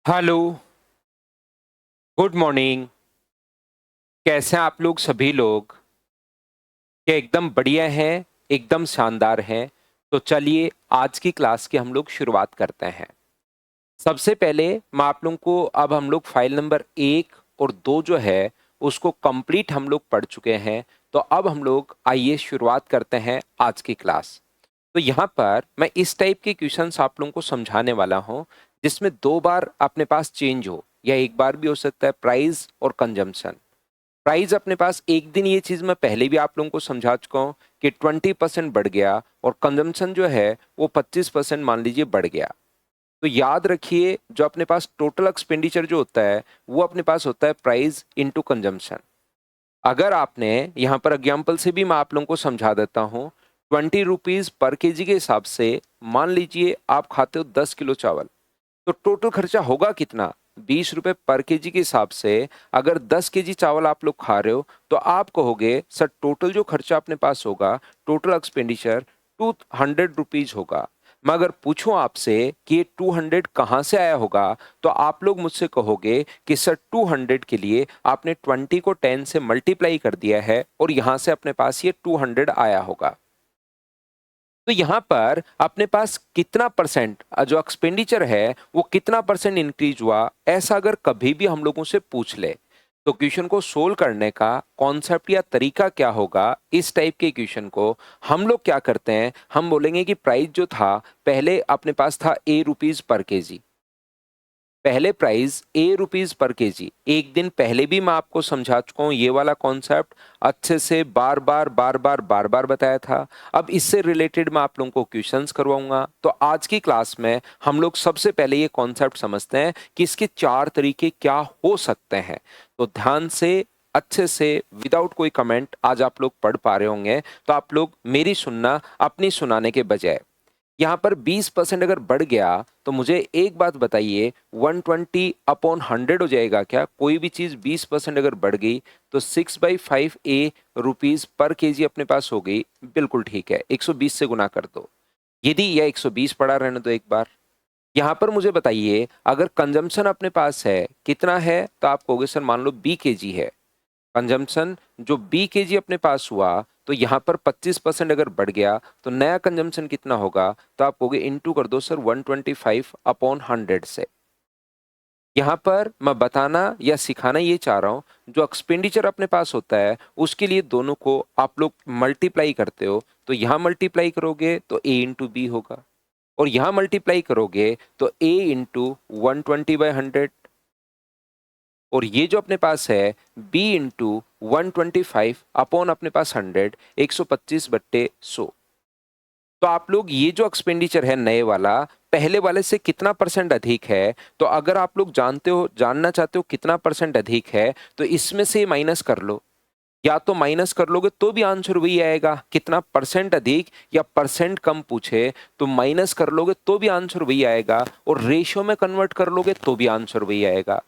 Hello, good morning. कैसे हैं आप लोग सभी लोग? क्या एकदम बढ़िया हैं, एकदम शानदार हैं। तो चलिए आज की क्लास की हम लोग शुरुआत करते हैं। सबसे पहले मैं आप लोगों को अब हम लोग फाइल नंबर 1 और 2 जो है उसको कंप्लीट हम लोग पढ़ चुके हैं। तो अब हम लोग आइए शुरुआत करते हैं आज की क्लास। तो यहाँ पर मैं इस टाइप के क्वेश्चंस आप लोगों को समझाने वाला हूँ जिसमें 2 बार अपने पास चेंज हो या एक बार भी हो सकता है, प्राइस और कंजम्पशन। प्राइस अपने पास एक दिन, ये चीज मैं पहले भी आप लोगों को समझा चुका हूँ कि 20% बढ़ गया और कंजम्पशन जो है वो 25% मान लीजिए बढ़ गया। तो याद रखिए जो अपने पास टोटल एक्सपेंडिचर जो होता है वो अपने पास होता है प्राइस इंटू कंजम्पशन। अगर आपने यहाँ पर एग्जाम्पल से भी मैं आप लोगों को समझा देता हूँ, 20 रुपीज पर केजी के हिसाब से मान लीजिए आप खाते हो 10 किलो चावल, तो टोटल खर्चा होगा कितना? 20 रुपए पर केजी के हिसाब से अगर 10 केजी चावल आप लोग खा रहे हो तो आप कहोगे सर टोटल जो खर्चा अपने पास होगा, टोटल एक्सपेंडिचर 200 रुपीज होगा। मैं अगर पूछूं आपसे कि ये 200 कहाँ से आया होगा, तो आप लोग मुझसे कहोगे कि सर 200 के लिए आपने 20 को 10 से मल्टीप्लाई कर दिया है और यहां से अपने पास ये 200 आया होगा। तो यहां पर अपने पास कितना परसेंट जो एक्सपेंडिचर है वो कितना परसेंट इंक्रीज हुआ, ऐसा अगर कभी भी हम लोगों से पूछ ले तो क्वेश्चन को सोल्व करने का कॉन्सेप्ट या तरीका क्या होगा? इस टाइप के क्वेश्चन को हम लोग क्या करते हैं, हम बोलेंगे कि प्राइस जो था पहले अपने पास था ₹A पर केजी। पहले प्राइस ₹A पर केजी, एक दिन पहले भी मैं आपको समझा चुका हूं ये वाला कॉन्सेप्ट, अच्छे से बार बार बताया था। अब इससे रिलेटेड मैं आप लोगों को क्वेश्चंस करवाऊंगा। तो आज की क्लास में हम लोग सबसे पहले ये कॉन्सेप्ट समझते हैं कि इसके 4 तरीके क्या हो सकते हैं। तो ध्यान से, अच्छे से, विदाउट कोई कमेंट आज आप लोग पढ़ पा रहे होंगे, तो आप लोग मेरी सुनना अपनी सुनाने के बजाय। यहाँ पर 20% अगर बढ़ गया तो मुझे एक बात बताइए, 120/100 हो जाएगा क्या? कोई भी चीज 20% अगर बढ़ गई तो 6/5 रुपीज पर केजी अपने पास हो गई। बिल्कुल ठीक है, 120 से गुना कर दो। यदि यह 120 पड़ा रहने दो एक बार। यहाँ पर मुझे बताइए अगर कंजम्पशन अपने पास है कितना है, तो आप कहोगे सर मान लो B kg है कंजम्पशन, जो B kg अपने पास हुआ, तो यहाँ पर 25% अगर बढ़ गया तो नया कंजम्पशन कितना होगा? तो आप कहोगे इंटू कर दो सर 125/100 से। यहाँ पर मैं बताना या सिखाना ये चाह रहा हूँ, जो एक्सपेंडिचर अपने पास होता है उसके लिए दोनों को आप लोग मल्टीप्लाई करते हो। तो यहाँ मल्टीप्लाई करोगे तो A इंटू बी होगा, और यहाँ मल्टीप्लाई करोगे तो A इंटू 120/100, और ये जो अपने पास है B इंटू 125 अपने पास 100, 125/100। तो आप लोग ये जो एक्सपेंडिचर है नए वाला, पहले वाले से कितना परसेंट अधिक है? तो अगर आप लोग जानते हो, जानना चाहते हो कितना परसेंट अधिक है, तो इसमें से माइनस कर लो। या तो माइनस कर लोगे तो भी आंसर वही आएगा, कितना परसेंट अधिक या परसेंट कम पूछे तो माइनस कर लोगे तो भी आंसर वही आएगा, और रेशियो में कन्वर्ट कर लोगे तो भी आंसर वही आएगा।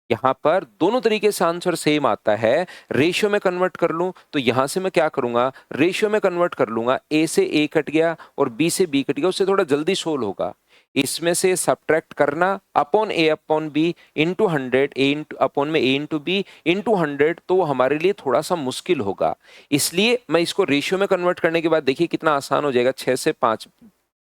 यहाँ पर दोनों तरीके से आंसर सेम आता है। रेशियो में कन्वर्ट कर लूं तो यहां से मैं क्या करूंगा, रेशियो में कन्वर्ट कर लूंगा। ए से ए कट गया और बी से बी कट गया, उससे थोड़ा जल्दी सोल्व होगा। इसमें से सब्ट्रैक्ट करना, अपॉन ए अपॉन बी इंटू 100, ए इंटू अपॉन में ए इंटू बी इंटू 100, तो वो हमारे लिए थोड़ा सा मुश्किल होगा। इसलिए मैं इसको रेशियो में कन्वर्ट करने के बाद देखिए कितना आसान हो जाएगा। 6 से 5,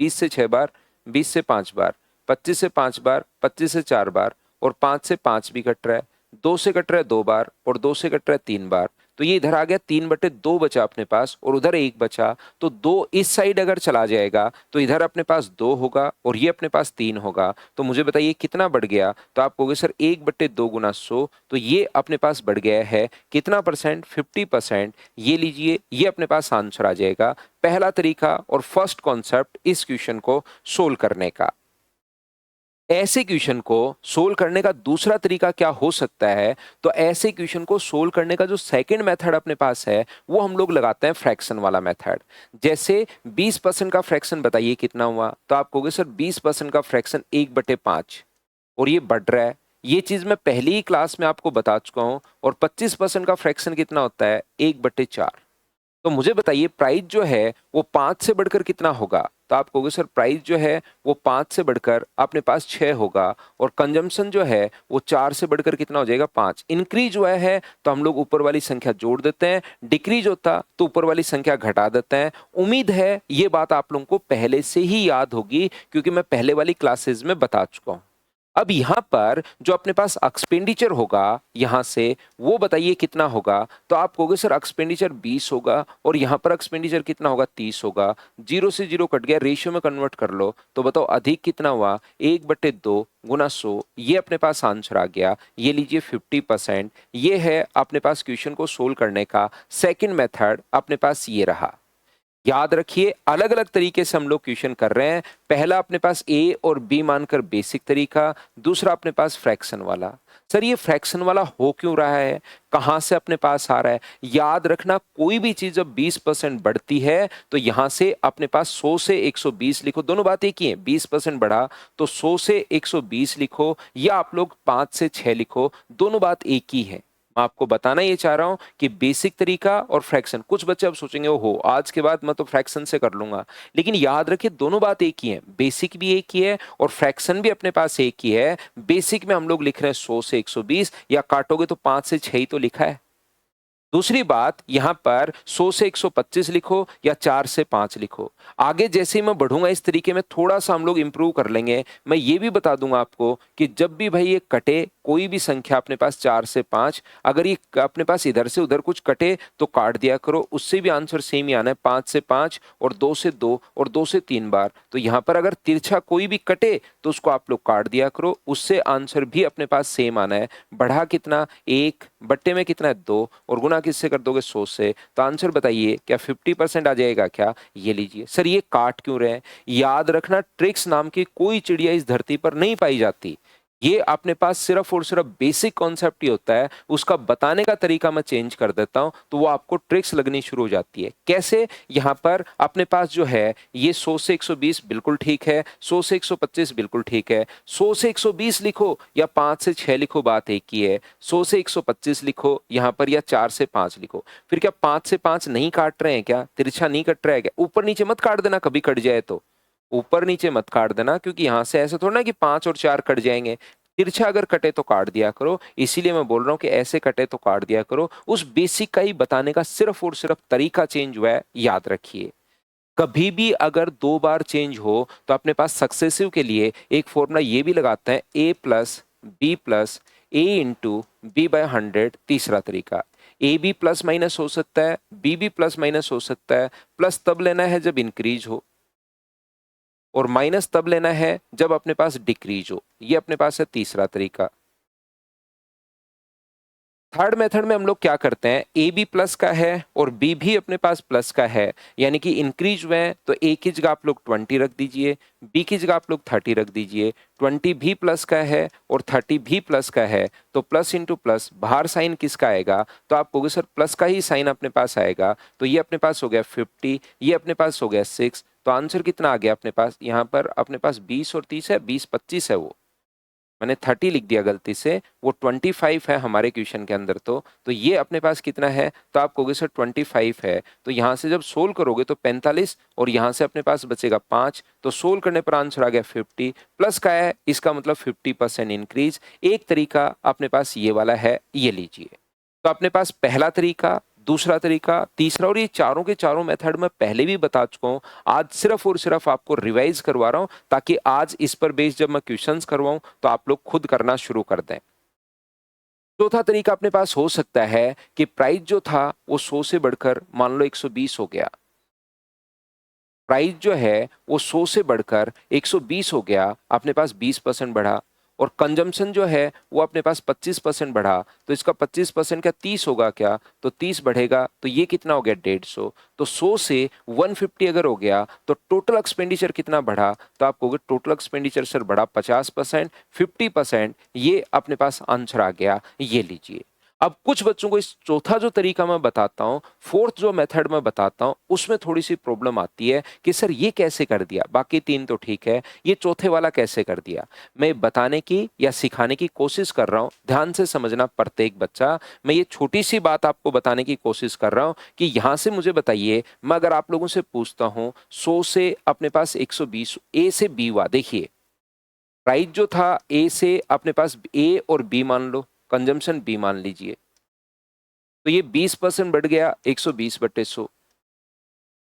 20 से 6 बार, 20 से 5 बार, 25 से 5 बार, 25 से 4 बार, और 5 से 5 भी कट रहा है, 2 से कट रहा है 2 बार, और 2 से कट रहा है 3 बार। तो ये इधर आ गया 3/2 बचा अपने पास, और उधर 1 बचा। तो 2 इस साइड अगर चला जाएगा तो इधर अपने पास 2 होगा और ये अपने पास 3 होगा। तो मुझे बताइए कितना बढ़ गया? तो आप कहोगे सर 1/2 गुना 100, तो ये अपने पास बढ़ गया है कितना परसेंट? 50%। ये लीजिए, ये अपने पास आंसर आ जाएगा। पहला तरीका और फर्स्ट कॉन्सेप्ट इस क्वेश्चन को सोल्व करने का। ऐसे क्वेश्चन को सोल्व करने का दूसरा तरीका क्या हो सकता है? तो ऐसे क्वेश्चन को सोल्व करने का जो सेकंड मेथड अपने पास है वो हम लोग लगाते हैं फ्रैक्शन वाला मेथड। जैसे 20% का फ्रैक्शन बताइए कितना हुआ? तो आप कहोगे सर 20% का फ्रैक्शन 1/5, और ये बढ़ रहा है। ये चीज मैं पहली ही क्लास में आपको बता चुका हूं। और 25% का फ्रैक्शन कितना होता है? 1/4। तो मुझे बताइए प्राइस जो है वो 5 से बढ़कर कितना होगा? तो आप कहोगे सर प्राइस जो है वो 5 से बढ़कर अपने पास 6 होगा और कंजम्पशन जो है वो 4 से बढ़कर कितना हो जाएगा 5। इंक्रीज हुआ है तो हम लोग ऊपर वाली संख्या जोड़ देते हैं, डिक्रीज होता तो ऊपर वाली संख्या घटा देते हैं। उम्मीद है ये बात आप लोगों को पहले से ही याद होगी क्योंकि मैं पहले वाली क्लासेस में बता चुका हूं। अब यहां पर जो अपने पास एक्सपेंडिचर होगा यहां से वो बताइए कितना होगा। तो आप कहोगे सर एक्सपेंडिचर 20 होगा और यहां पर एक्सपेंडिचर कितना होगा 30 होगा। 0 से 0 कट गया, रेशियो में कन्वर्ट कर लो तो बताओ अधिक कितना हुआ 1/2 गुना 100। ये अपने पास आंसर आ गया। ये लीजिए 50%। ये है अपने पास क्वेश्चन को सोल्व करने का सेकंड मेथड अपने पास ये रहा। याद रखिए अलग अलग तरीके से हम लोग क्वेश्चन कर रहे हैं। पहला अपने पास ए और बी मानकर बेसिक तरीका, दूसरा अपने पास फ्रैक्शन वाला। सर ये फ्रैक्शन वाला हो क्यों रहा है, कहां से अपने पास आ रहा है? याद रखना कोई भी चीज जब 20% बढ़ती है तो यहां से अपने पास 100 से 120 लिखो, दोनों बात एक ही है। 20% बढ़ा तो 100 से 120 लिखो या आप लोग 5 से 6 लिखो, दोनों बात एक ही है। मैं आपको बताना ये चाह रहा हूं कि बेसिक तरीका और फ्रैक्शन, कुछ बच्चे अब सोचेंगे हो आज के बाद मैं तो फ्रैक्शन से कर लूंगा, लेकिन याद रखिए दोनों बात एक ही है। बेसिक भी एक ही है और फ्रैक्शन भी अपने पास एक ही है। बेसिक में हम लोग लिख रहे हैं 100 से 120 या काटोगे तो 5 से 6 ही तो लिखा है। दूसरी बात यहां पर 100 से 125 लिखो या 4 से 5 लिखो। आगे जैसे ही मैं बढ़ूंगा इस तरीके में थोड़ा सा हम लोग इंप्रूव कर लेंगे। मैं ये भी बता दूंगा आपको कि जब भी भाई ये कटे कोई भी संख्या अपने पास 4 से 5, अगर ये अपने पास इधर से उधर कुछ कटे तो काट दिया करो, उससे भी आंसर सेम ही आना है। 5 से 5 और 2 से 2 और 2 से 3 बार। तो यहां पर अगर तिरछा कोई भी कटे तो उसको आप लोग काट दिया करो, उससे आंसर भी अपने पास सेम आना है। बढ़ा कितना 1, बट्टे में कितना है 2 और गुना किससे कर दोगे 100 से। तो आंसर बताइए क्या 50% आ जाएगा क्या? ये लीजिए। सर ये काट क्यों रहे हैं? याद रखना ट्रिक्स नाम की कोई चिड़िया इस धरती पर नहीं पाई जाती। ये अपने पास सिर्फ और सिर्फ बेसिक कॉन्सेप्ट ही होता है, उसका बताने का तरीका मैं चेंज कर देता हूं तो वो आपको ट्रिक्स लगनी शुरू हो जाती है। कैसे? यहां पर अपने पास जो है ये 100 से 120 बिल्कुल ठीक है, 100 से 125 बिल्कुल ठीक है। 100 से 120 लिखो या 5 से 6 लिखो, बात एक ही है। 100 से 125 लिखो यहां पर या 4 से 5 लिखो। फिर क्या 5 से 5 नहीं काट रहे हैं क्या? तिरछा नहीं कट रहा है क्या? ऊपर नीचे मत काट देना, कभी कट जाए तो ऊपर नीचे मत काट देना, क्योंकि यहां से ऐसे थोड़ा ना कि 5 और 4 कट जाएंगे। तिरछा अगर कटे तो काट दिया करो, इसीलिए मैं बोल रहा हूं कि ऐसे कटे तो काट दिया करो। उस बेसिक का ही बताने का सिर्फ और सिर्फ तरीका चेंज हुआ है, याद रखिए। कभी भी अगर 2 बार चेंज हो तो अपने पास सक्सेसिव के लिए एक फॉर्मूला ये भी लगाते हैं, a plus B plus A into B by 100। तीसरा तरीका ए बी प्लस माइनस हो सकता है, बी भी प्लस माइनस हो सकता है। प्लस तब लेना है जब इंक्रीज हो और माइनस तब लेना है जब अपने पास डिक्रीज हो। ये अपने पास है तीसरा तरीका। थर्ड मेथड में हम लोग क्या करते हैं, ए बी प्लस का है और बी भी अपने पास प्लस का है, यानी कि इंक्रीज हुए हैं तो ए की जगह आप लोग 20 रख दीजिए, बी की जगह आप लोग 30 रख दीजिए। 20 भी प्लस का है और 30 भी प्लस का है तो प्लस इंटू प्लस, बाहर साइन किसका आएगा? तो आप कहोगे सर प्लस का ही साइन अपने पास आएगा। तो ये अपने पास हो गया 50, ये अपने पास हो गया 6। तो आंसर कितना आ गया अपने पास? यहाँ पर अपने पास 20 और 30 है, 20-25 है। वो मैंने 30 लिख दिया गलती से, वो 25 है हमारे क्वेश्चन के अंदर। तो ये अपने पास कितना है? तो आप कहोगे सर 25 है। तो यहां से जब सोल्व करोगे तो 45 और यहां से अपने पास बचेगा 5। तो सोल्व करने पर आंसर आ गया 50। प्लस का है इसका मतलब 50% इंक्रीज। एक तरीका अपने पास ये वाला है, ये लीजिए। तो अपने पास पहला तरीका, दूसरा तरीका, तीसरा, और ये चारों के चारों मेथड मैं पहले भी बता चुका हूं। आज सिर्फ और सिर्फ आपको रिवाइज करवा रहा हूं ताकि आज इस पर बेस्ड जब मैं क्वेश्चंस करवाऊं तो आप लोग खुद करना शुरू कर दें। चौथा तरीका अपने पास हो सकता है कि प्राइस जो था वो 100 से बढ़कर मान लो 120 हो गया। प्राइस जो है वो 100 से बढ़कर 120 हो गया, अपने पास 20% बढ़ा। और कंजम्पशन जो है वो अपने पास 25% बढ़ा। तो इसका 25% क्या 30 होगा क्या? तो 30 बढ़ेगा तो ये कितना हो गया 150। तो 100 से 150 अगर हो गया तो टोटल एक्सपेंडिचर कितना बढ़ा? तो आप कहोगे टोटल एक्सपेंडिचर सर बढ़ा 50%, 50%। ये अपने पास आंसर आ गया, ये लीजिए। अब कुछ बच्चों को इस चौथा जो तरीका मैं बताता हूँ, फोर्थ जो मेथड मैं बताता हूँ, उसमें थोड़ी सी प्रॉब्लम आती है कि सर ये कैसे कर दिया, बाकी तीन तो ठीक है, ये चौथे वाला कैसे कर दिया। मैं बताने की या सिखाने की कोशिश कर रहा हूँ, ध्यान से समझना प्रत्येक बच्चा। मैं ये छोटी सी बात आपको बताने की कोशिश कर रहा हूँ कि यहां से मुझे बताइए, मैं अगर आप लोगों से पूछता हूँ 100 से अपने पास 120 ए से बी हुआ, देखिए प्राइस जो था ए से अपने पास ए और बी मान लो, कंजम्पशन बी मान लीजिए, तो ये 20% बढ़ गया 120/100।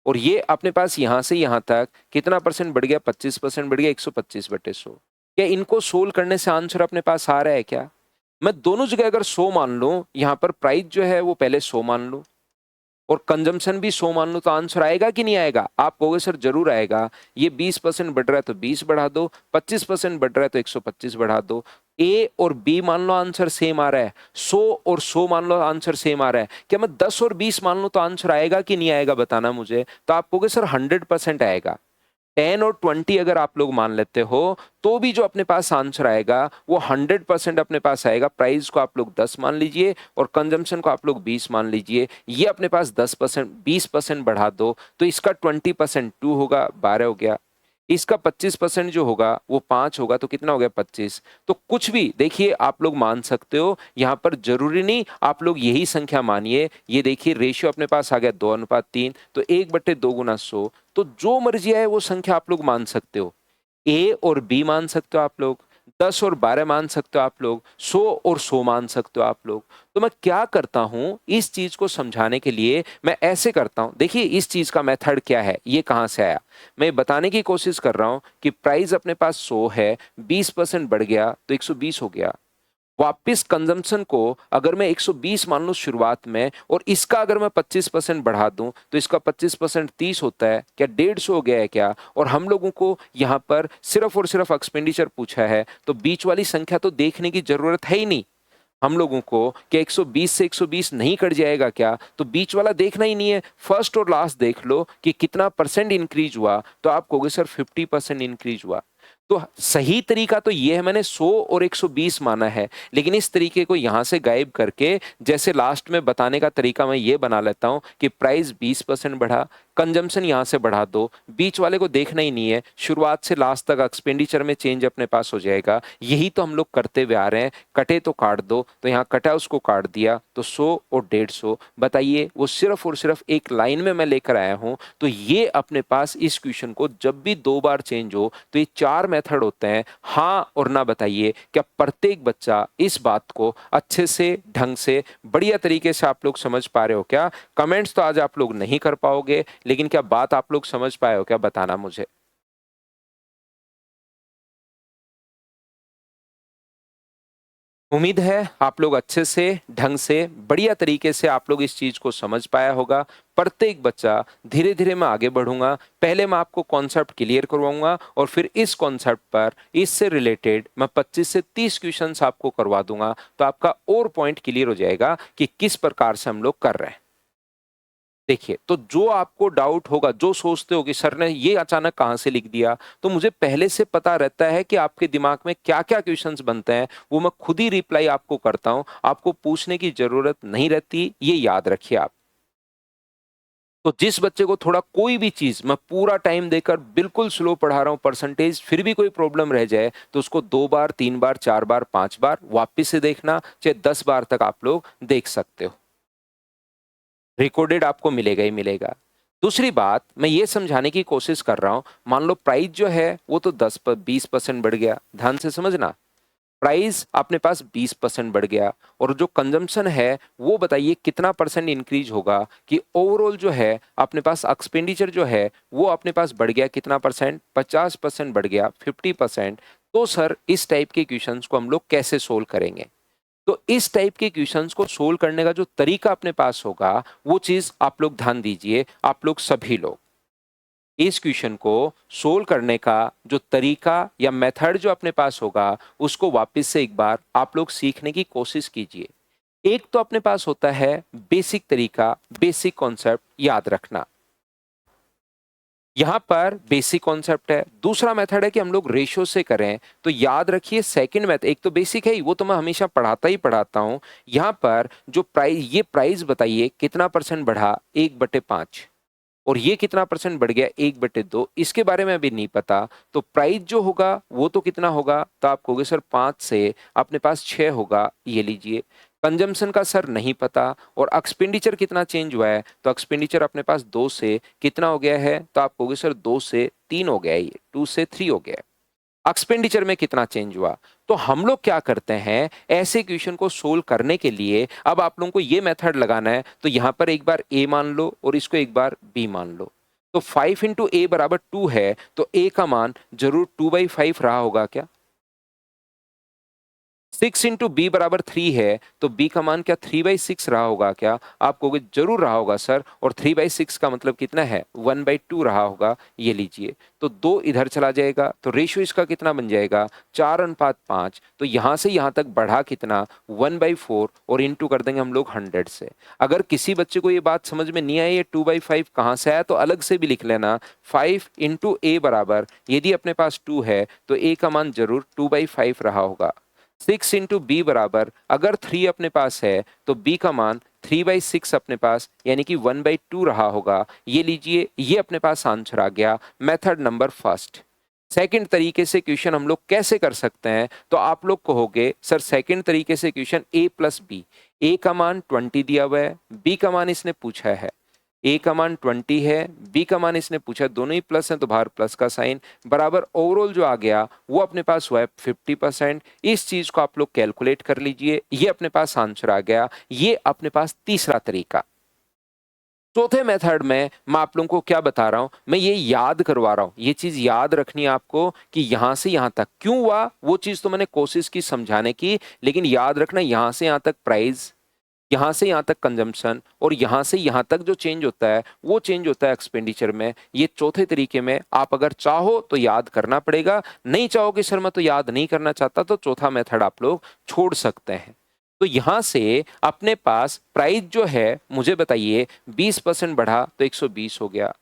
और ये अपने पास यहां से यहां तक कितना परसेंट बढ़ गया, 25% बढ़ गया 125/100। क्या इनको सोल्व करने से आंसर अपने पास आ रहा है क्या? मैं दोनों जगह अगर 100 मान लूं, यहां पर प्राइस जो है वो पहले 100 मान लूं और कंजम्पशन भी 100 मान लो, तो आंसर आएगा कि नहीं आएगा? आप कहोगे सर जरूर आएगा। ये 20% बढ़ रहा है तो 20 बढ़ा दो, 25% बढ़ रहा है तो 125 बढ़ा दो। ए और बी मान लो आंसर सेम आ रहा है, 100 और 100 मान लो आंसर सेम आ रहा है। क्या मैं 10 और 20 मान लो तो आंसर आएगा कि नहीं आएगा, बताना मुझे। तो आप कहोगे सर 100% आएगा। 10 और 20 अगर आप लोग मान लेते हो तो भी जो अपने पास आंसर आएगा वो 100% अपने पास आएगा। प्राइस को आप लोग 10 मान लीजिए और कंजम्पशन को आप लोग 20 मान लीजिए। ये अपने पास 10% 20% बढ़ा दो तो इसका 20% 2 होगा, 12 हो गया। इसका 25% जो होगा वो 5 होगा, तो कितना हो गया 25। तो कुछ भी देखिए आप लोग मान सकते हो, यहाँ पर जरूरी नहीं आप लोग यही संख्या मानिए। ये देखिए रेशियो अपने पास आ गया 2:3, तो 1/2 गुना 100। तो जो मर्जी आए वो संख्या आप लोग मान सकते हो। ए और बी मान सकते हो आप लोग, 10 और 12 मान सकते हो आप लोग, 100 और 100 मान सकते हो आप लोग। तो मैं क्या करता हूं, इस चीज को समझाने के लिए मैं ऐसे करता हूं। देखिए इस चीज का मेथड क्या है, ये कहां से आया। मैं बताने की कोशिश कर रहा हूं कि प्राइस अपने पास 100 है, 20% बढ़ गया तो 120 हो गया। वापिस कंजम्पशन को अगर मैं 120 मान लूं शुरुआत में, और इसका अगर मैं 25% बढ़ा दूं तो इसका 25% 30 होता है, क्या 150 हो गया है क्या? और हम लोगों को यहां पर सिर्फ और सिर्फ एक्सपेंडिचर पूछा है, तो बीच वाली संख्या तो देखने की जरूरत है ही नहीं हम लोगों को। कि 120 से 120 नहीं कट जाएगा क्या, तो बीच वाला देखना ही नहीं है। फर्स्ट और लास्ट देख लो कि कितना परसेंट इंक्रीज हुआ, तो आप कहोगे सर 50% इंक्रीज हुआ। तो सही तरीका तो ये है, मैंने 100 और 120 माना है, लेकिन इस तरीके को यहां से गायब करके जैसे लास्ट में बताने का तरीका मैं ये बना लेता हूं कि प्राइस 20% बढ़ा, कंजम्पशन यहां से बढ़ा दो, बीच वाले को देखना ही नहीं है, शुरुआत से लास्ट तक एक्सपेंडिचर में चेंज अपने पास हो जाएगा। यही तो हम लोग करते हुए आ रहे हैं। कटे तो काट दो, तो यहाँ कटा उसको काट दिया, तो 100 और 150। बताइए वो सिर्फ और सिर्फ एक लाइन में मैं लेकर आया हूं। तो ये अपने पास इस क्वेश्चन को जब भी 2 बार चेंज हो तो ये 4 मेथड होते हैं। हाँ और ना बताइए, क्या प्रत्येक बच्चा इस बात को अच्छे से ढंग से बढ़िया तरीके से आप लोग समझ पा रहे हो क्या? कमेंट्स तो आज आप लोग नहीं कर पाओगे, लेकिन क्या बात आप लोग समझ पाए हो क्या, बताना मुझे। उम्मीद है आप लोग अच्छे से ढंग से बढ़िया तरीके से आप लोग इस चीज को समझ पाया होगा। प्रत्येक बच्चा धीरे धीरे मैं आगे बढ़ूंगा। पहले मैं आपको कॉन्सेप्ट क्लियर करवाऊंगा और फिर इस कॉन्सेप्ट पर इससे रिलेटेड मैं 25 से 30 क्वेश्चंस आपको करवा दूंगा, तो आपका और पॉइंट क्लियर हो जाएगा कि किस प्रकार से हम लोग कर रहे हैं। देखिए, तो जो आपको डाउट होगा, जो सोचते हो कि सर ने ये अचानक कहां से लिख दिया, तो मुझे पहले से पता रहता है कि आपके दिमाग में क्या क्या क्वेश्चंस बनते हैं, वो मैं खुद ही रिप्लाई आपको करता हूं। आपको पूछने की जरूरत नहीं रहती, ये याद रखिए आप। तो जिस बच्चे को थोड़ा कोई भी चीज मैं पूरा टाइम देकर बिल्कुल स्लो पढ़ा रहा हूं परसेंटेज, फिर भी कोई प्रॉब्लम रह जाए, तो उसको 2 बार 3 बार 4 बार 5 बार वापिस से देखना, चाहे 10 बार तक आप लोग देख सकते हो। रिकॉर्डेड आपको मिलेगा ही मिलेगा। दूसरी बात मैं ये समझाने की कोशिश कर रहा हूं, मान लो प्राइस जो है वो तो 20% बढ़ गया, ध्यान से समझना। प्राइस अपने पास 20% बढ़ गया, और जो कंजम्पशन है वो बताइए कितना परसेंट इंक्रीज होगा, कि ओवरऑल जो है अपने पास एक्सपेंडिचर जो है वो अपने पास बढ़ गया कितना परसेंट, 50% बढ़ गया, 50%। तो सर इस टाइप के क्वेश्चंस को हम लोग कैसे सोल्व करेंगे? तो इस टाइप के क्वेश्चंस को सोल्व करने का जो तरीका अपने पास होगा, वो चीज आप लोग ध्यान दीजिए। आप लोग सभी लोग इस क्वेश्चन को सोल्व करने का जो तरीका या मेथड जो अपने पास होगा, उसको वापस से एक बार आप लोग सीखने की कोशिश कीजिए। एक तो अपने पास होता है बेसिक तरीका, बेसिक कॉन्सेप्ट याद रखना। यहाँ पर बेसिक कॉन्सेप्ट है। दूसरा मेथड है कि हम लोग रेशो से करें, तो याद रखिए सेकंड मेथड, एक तो बेसिक है ही, वो तो मैं हमेशा पढ़ाता ही पढ़ाता हूँ। यहाँ पर जो प्राइस, ये प्राइस बताइए कितना परसेंट बढ़ा, 1/5, और ये कितना परसेंट बढ़ गया, 1/2, इसके बारे में अभी नहीं पता। तो प्राइस जो होगा वो तो कितना होगा, तो आप कहोगे सर 5 से अपने पास 6 होगा, ये लीजिए। कंजम्पशन का सर नहीं पता, और एक्सपेंडिचर कितना चेंज हुआ है, तो एक्सपेंडिचर अपने पास 2 से कितना हो गया है, तो आप कहोगे सर 2 से 3 हो गया है, ये 2 से 3 हो गया है। एक्सपेंडिचर में कितना चेंज हुआ। तो हम लोग क्या करते हैं, ऐसे क्वेश्चन को सोल्व करने के लिए अब आप लोगों को ये मेथड लगाना है, तो यहां पर एक बार ए मान लो और इसको एक बार बी मान लो। तो 5 इंटू ए बराबर 2 है, तो ए का मान जरूर 2/5 रहा होगा क्या। 6 इंटू बी बराबर 3 है, तो बी का मान क्या 3/6 रहा होगा क्या। आप कहोगे जरूर रहा होगा सर, और 3/6 का मतलब कितना है, 1/2 रहा होगा, ये लीजिए। तो 2 इधर चला जाएगा, तो रेशियो इसका कितना बन जाएगा, 4:5। तो यहां से यहां तक बढ़ा कितना, 1/4, और इंटू कर देंगे हम लोग 100 से। अगर किसी बच्चे को ये बात समझ में नहीं आई, ये 2/5 कहां से आया, तो अलग से भी लिख लेना। 5 इंटू ए बराबर, यदि अपने पास 2 है, तो ए का मान जरूर 2/5 रहा होगा। 6 इंटू बी बराबर, अगर 3 अपने पास है, तो बी का मान 3/6 अपने पास, यानी कि 1/2 रहा होगा, ये लीजिए। ये अपने पास आंसर आ गया, मेथड नंबर फर्स्ट। सेकंड तरीके से क्वेश्चन हम लोग कैसे कर सकते हैं, तो आप लोग कहोगे सर सेकंड तरीके से क्वेश्चन ए प्लस बी, ए का मान 20 दिया हुआ है, बी का मान इसने पूछा है, ए का मान 20 है, बी का मान इसने पूछा, दोनों ही प्लस हैं तो बाहर प्लस का साइन, बराबर ओवरऑल जो आ गया वो अपने पास हुआ है 50%। इस चीज को आप लोग कैलकुलेट कर लीजिए, ये अपने पास आंसर आ गया। ये अपने पास तीसरा तरीका। चौथे मेथड में मैं आप लोगों को क्या बता रहा हूं, मैं ये याद करवा रहा हूं, ये चीज याद रखनी है आपको कि यहां से यहां तक क्यों हुआ, वो चीज तो मैंने कोशिश की समझाने की, लेकिन याद रखना यहां से यहां तक प्राइस, यहां से यहां तक कंजम्पशन, और यहां से यहां तक जो चेंज होता है वो चेंज होता है एक्सपेंडिचर में। ये चौथे तरीके में आप अगर चाहो तो याद करना पड़ेगा, नहीं चाहो कि सर मैं तो याद नहीं करना चाहता, तो चौथा मेथड आप लोग छोड़ सकते हैं। तो यहां से अपने पास प्राइस जो है, मुझे बताइए 20% बढ़ा तो 120 हो गया।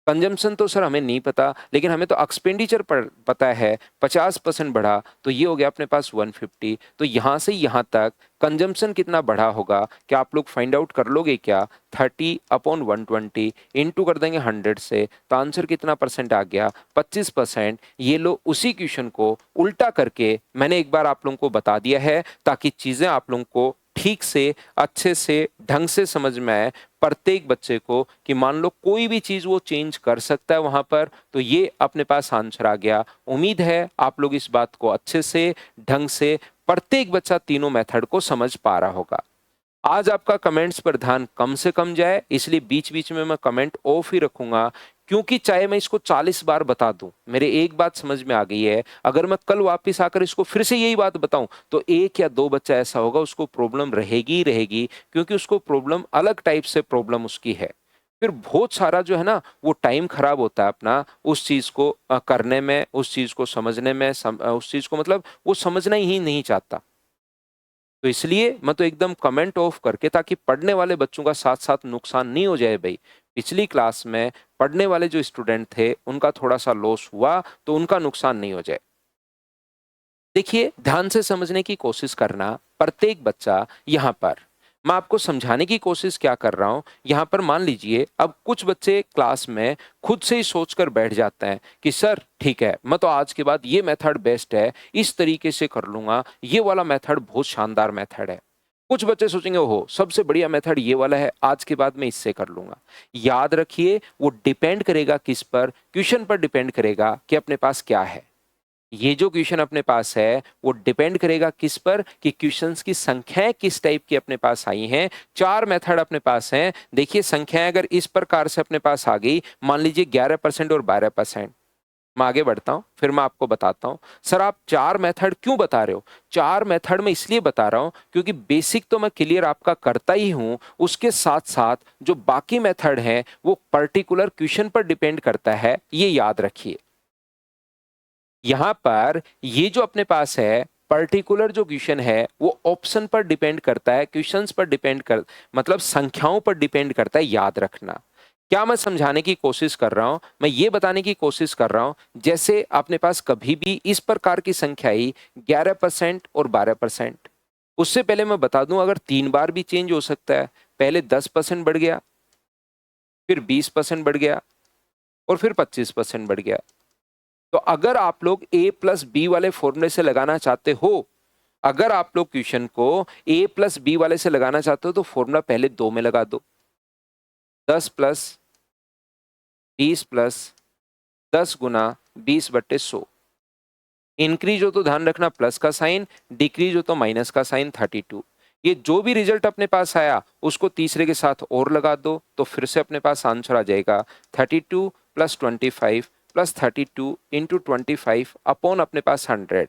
कंजम्पशन तो सर हमें नहीं पता, लेकिन हमें तो एक्सपेंडिचर पर पता है, 50% बढ़ा तो ये हो गया अपने पास 150। तो यहां से यहां तक कंजम्पशन कितना बढ़ा होगा, क्या आप लोग फाइंड आउट कर लोगे क्या, 30/120 इंटू कर देंगे 100 से, तो आंसर कितना परसेंट आ गया, 25%। ये लो उसी क्वेश्चन को उल्टा करके मैंने एक बार आप लोगों को बता दिया है, ताकि चीजें आप लोगों को ठीक से, अच्छे से, ढंग से समझ में आए प्रत्येक बच्चे को, कि मान लो कोई भी चीज वो चेंज कर सकता है वहां पर। तो ये अपने पास आंसर आ गया। उम्मीद है आप लोग इस बात को अच्छे से, ढंग से, प्रत्येक बच्चा तीनों मेथड को समझ पा रहा होगा। आज आपका कमेंट्स पर ध्यान कम से कम जाए, इसलिए बीच बीच में मैं कमेंट ऑफ ही रखूंगा, क्योंकि चाहे मैं इसको 40 बार बता दूं, मेरे एक बात समझ में आ गई है, अगर मैं कल वापस आकर इसको फिर से यही बात बताऊं, तो एक या दो बच्चा ऐसा होगा उसको प्रॉब्लम रहेगी ही रहेगी, क्योंकि उसको प्रॉब्लम अलग टाइप से प्रॉब्लम उसकी है। फिर बहुत सारा जो है ना, वो टाइम खराब होता है अपना उस चीज को करने में, उस चीज को समझने में, उस चीज को मतलब वो समझना ही नहीं चाहता। तो इसलिए मैं तो एकदम कमेंट ऑफ करके, ताकि पढ़ने वाले बच्चों का साथ साथ नुकसान नहीं हो जाए भाई। पिछली क्लास में पढ़ने वाले जो स्टूडेंट थे उनका थोड़ा सा लॉस हुआ, तो उनका नुकसान नहीं हो जाए। देखिए ध्यान से समझने की कोशिश करना, प्रत्येक बच्चा यहाँ पर मैं आपको समझाने की कोशिश क्या कर रहा हूं। यहां पर मान लीजिए अब कुछ बच्चे क्लास में खुद से ही सोचकर बैठ जाते हैं कि सर ठीक है, मैं तो आज के बाद ये मेथड बेस्ट है, इस तरीके से कर लूंगा, ये वाला मेथड बहुत शानदार मेथड है। कुछ बच्चे सोचेंगे ओहो सबसे बढ़िया मेथड ये वाला है, आज के बाद मैं इससे कर लूंगा। याद रखिए वो डिपेंड करेगा किस पर, क्वेश्चन पर डिपेंड करेगा कि अपने पास क्या है। ये जो क्वेश्चन अपने पास है वो डिपेंड करेगा किस पर, कि क्वेश्चंस की संख्याएं किस टाइप की अपने पास आई हैं। 4 मेथड अपने पास हैं। देखिए संख्याएं अगर इस प्रकार से अपने पास आ गई, मान लीजिए 11% और 12%। मैं आगे बढ़ता हूं, फिर मैं आपको बताता हूं। सर आप 4 मेथड क्यों बता रहे हो, 4 मेथड में इसलिए बता रहा हूं क्योंकि बेसिक तो मैं क्लियर आपका करता ही हूं, उसके साथ साथ जो बाकी मेथड है वो पर्टिकुलर क्वेश्चन पर डिपेंड करता है, ये याद रखिए। यहां पर ये जो अपने पास है पर्टिकुलर जो क्वेश्चन है वो ऑप्शन पर डिपेंड करता है, क्वेश्चंस पर डिपेंड कर मतलब संख्याओं पर डिपेंड करता है, याद रखना। क्या मैं समझाने की कोशिश कर रहा हूं? मैं ये बताने की कोशिश कर रहा हूं, जैसे अपने पास कभी भी इस प्रकार की संख्या आई 11% और 12%। उससे पहले मैं बता दूं, अगर 3 बार भी चेंज हो सकता है। पहले 10% बढ़ गया, फिर 20% बढ़ गया और फिर 25% बढ़ गया। तो अगर आप लोग a प्लस बी वाले फॉर्मूले से लगाना चाहते हो, अगर आप लोग क्वेश्चन को a प्लस बी वाले से लगाना चाहते हो, तो फॉर्मूला पहले 2 में लगा दो। 10 प्लस 20 प्लस 10 गुना 20/100। इंक्रीज हो तो ध्यान रखना प्लस का साइन, डिक्रीज हो तो माइनस का साइन 32। ये जो भी रिजल्ट अपने पास आया उसको तीसरे के साथ और लगा दो, तो फिर से अपने पास आंसर आ जाएगा 32 प्लस 25 प्लस 32 इंटू 25 अपॉन अपने पास 100।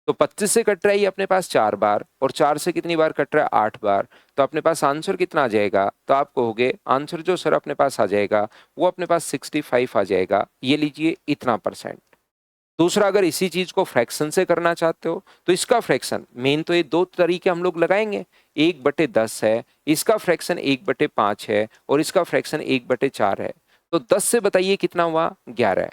तो 25 से कट रहा है ये अपने पास 4 बार, और 4 से कितनी बार कट रहा है? 8 बार। तो अपने पास आंसर कितना आ जाएगा? तो आप कहोगे आंसर जो सर अपने पास आ जाएगा वो अपने पास 65 आ जाएगा। ये लीजिए इतना परसेंट। दूसरा, अगर इसी चीज को फ्रैक्शन से करना चाहते हो तो इसका फ्रैक्शन, मेन तो ये दो तरीके हम लोग लगाएंगे। 1/10 है, इसका फ्रैक्शन 1/5 है, और इसका फ्रैक्शन 1/4 है। तो 10 से बताइए कितना हुआ? 11।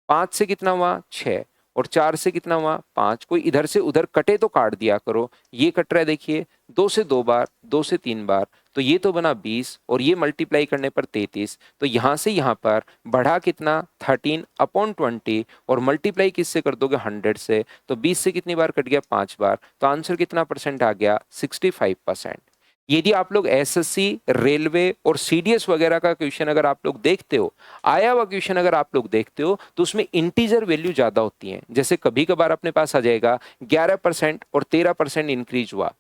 5 से कितना हुआ? 6। और 4 से कितना हुआ? 5। कोई इधर से उधर कटे तो काट दिया करो। ये कट रहा है देखिए 2 से 2 बार, 2 से 3 बार, तो ये तो बना 20, और ये मल्टीप्लाई करने पर 33। तो यहां से यहां पर बढ़ा कितना? 13/20, और मल्टीप्लाई किससे कर दोगे? 100 से। तो 20 से कितनी बार कट गया? 5 बार। तो आंसर कितना परसेंट आ गया? 65%। यदि आप लोग एसएससी, रेलवे और सीडीएस वगैरह का क्वेश्चन अगर आप लोग देखते हो, आया हुआ क्वेश्चन अगर आप लोग देखते हो, तो उसमें इंटीजर वैल्यू ज्यादा होती है। जैसे कभी कभार अपने पास आ जाएगा 11% और 13% इंक्रीज हुआ।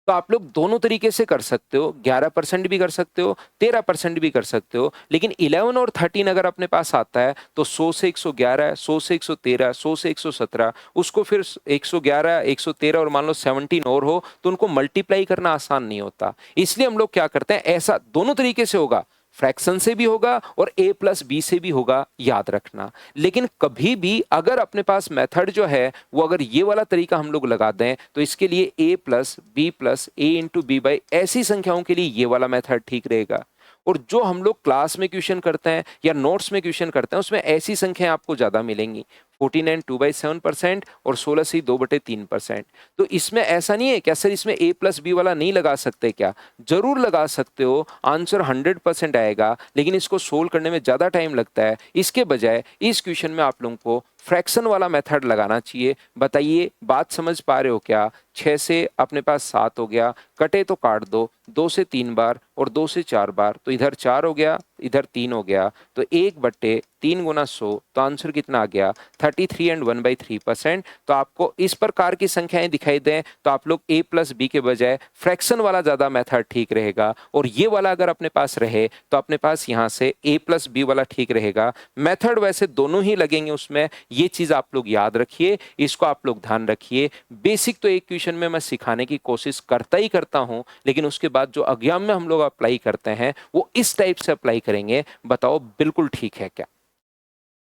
तो आप लोग दोनों तरीके से कर सकते हो, 11% भी कर सकते हो, 13% भी कर सकते हो। लेकिन 11 और 13 अगर अपने पास आता है तो 100 से 111, 100 से 113, 100 से 117, उसको फिर 111, 113 और मान लो 17 और हो, तो उनको मल्टीप्लाई करना आसान नहीं होता। इसलिए हम लोग क्या करते हैं, ऐसा दोनों तरीके से होगा, फ्रैक्शन से भी होगा और a प्लस बी से भी होगा, याद रखना। लेकिन कभी भी अगर अपने पास मेथड जो है वो अगर ये वाला तरीका हम लोग लगा दें, तो इसके लिए a plus B plus A into B by, ऐसी संख्याओं के लिए ये वाला मेथड ठीक रहेगा। और जो हम लोग क्लास में क्वेश्चन करते हैं या नोट्स में क्वेश्चन करते हैं, उसमें ऐसी संख्याएं आपको ज्यादा मिलेंगी। 49 2/7% और 16 सी 2/3%। तो इसमें ऐसा नहीं है क्या सर इसमें a प्लस बी वाला नहीं लगा सकते क्या? जरूर लगा सकते हो, आंसर 100% आएगा, लेकिन इसको सोल्व करने में ज्यादा टाइम लगता है। इसके बजाय इस क्वेश्चन में आप लोगों को फ्रैक्शन वाला मेथड लगाना चाहिए। बताइए बात समझ पा रहे हो क्या? 6 से अपने पास 7 हो गया, कटे तो काट दो, 2 से 3 बार और 2 से 4 बार, तो इधर 4 हो गया, इधर 3 हो गया, तो 1/3 गुना 100, तो आंसर कितना आ गया? 33 एंड 1/3%। तो आपको इस प्रकार की संख्याएं दिखाई दें तो आप लोग a प्लस बी के बजाय फ्रैक्शन वाला ज्यादा मेथड ठीक रहेगा, और ये वाला अगर अपने पास रहे तो अपने पास यहाँ से a प्लस बी वाला ठीक रहेगा। मेथड वैसे दोनों ही लगेंगे उसमें, ये चीज आप लोग याद रखिए, इसको आप लोग ध्यान रखिए। बेसिक तो एक क्वेश्चन में मैं सिखाने की कोशिश करता ही करता हूं, लेकिन उसके बाद जो एग्जाम में हम लोग अप्लाई करते हैं वो इस टाइप से अप्लाई करेंगे। बताओ बिल्कुल ठीक है क्या?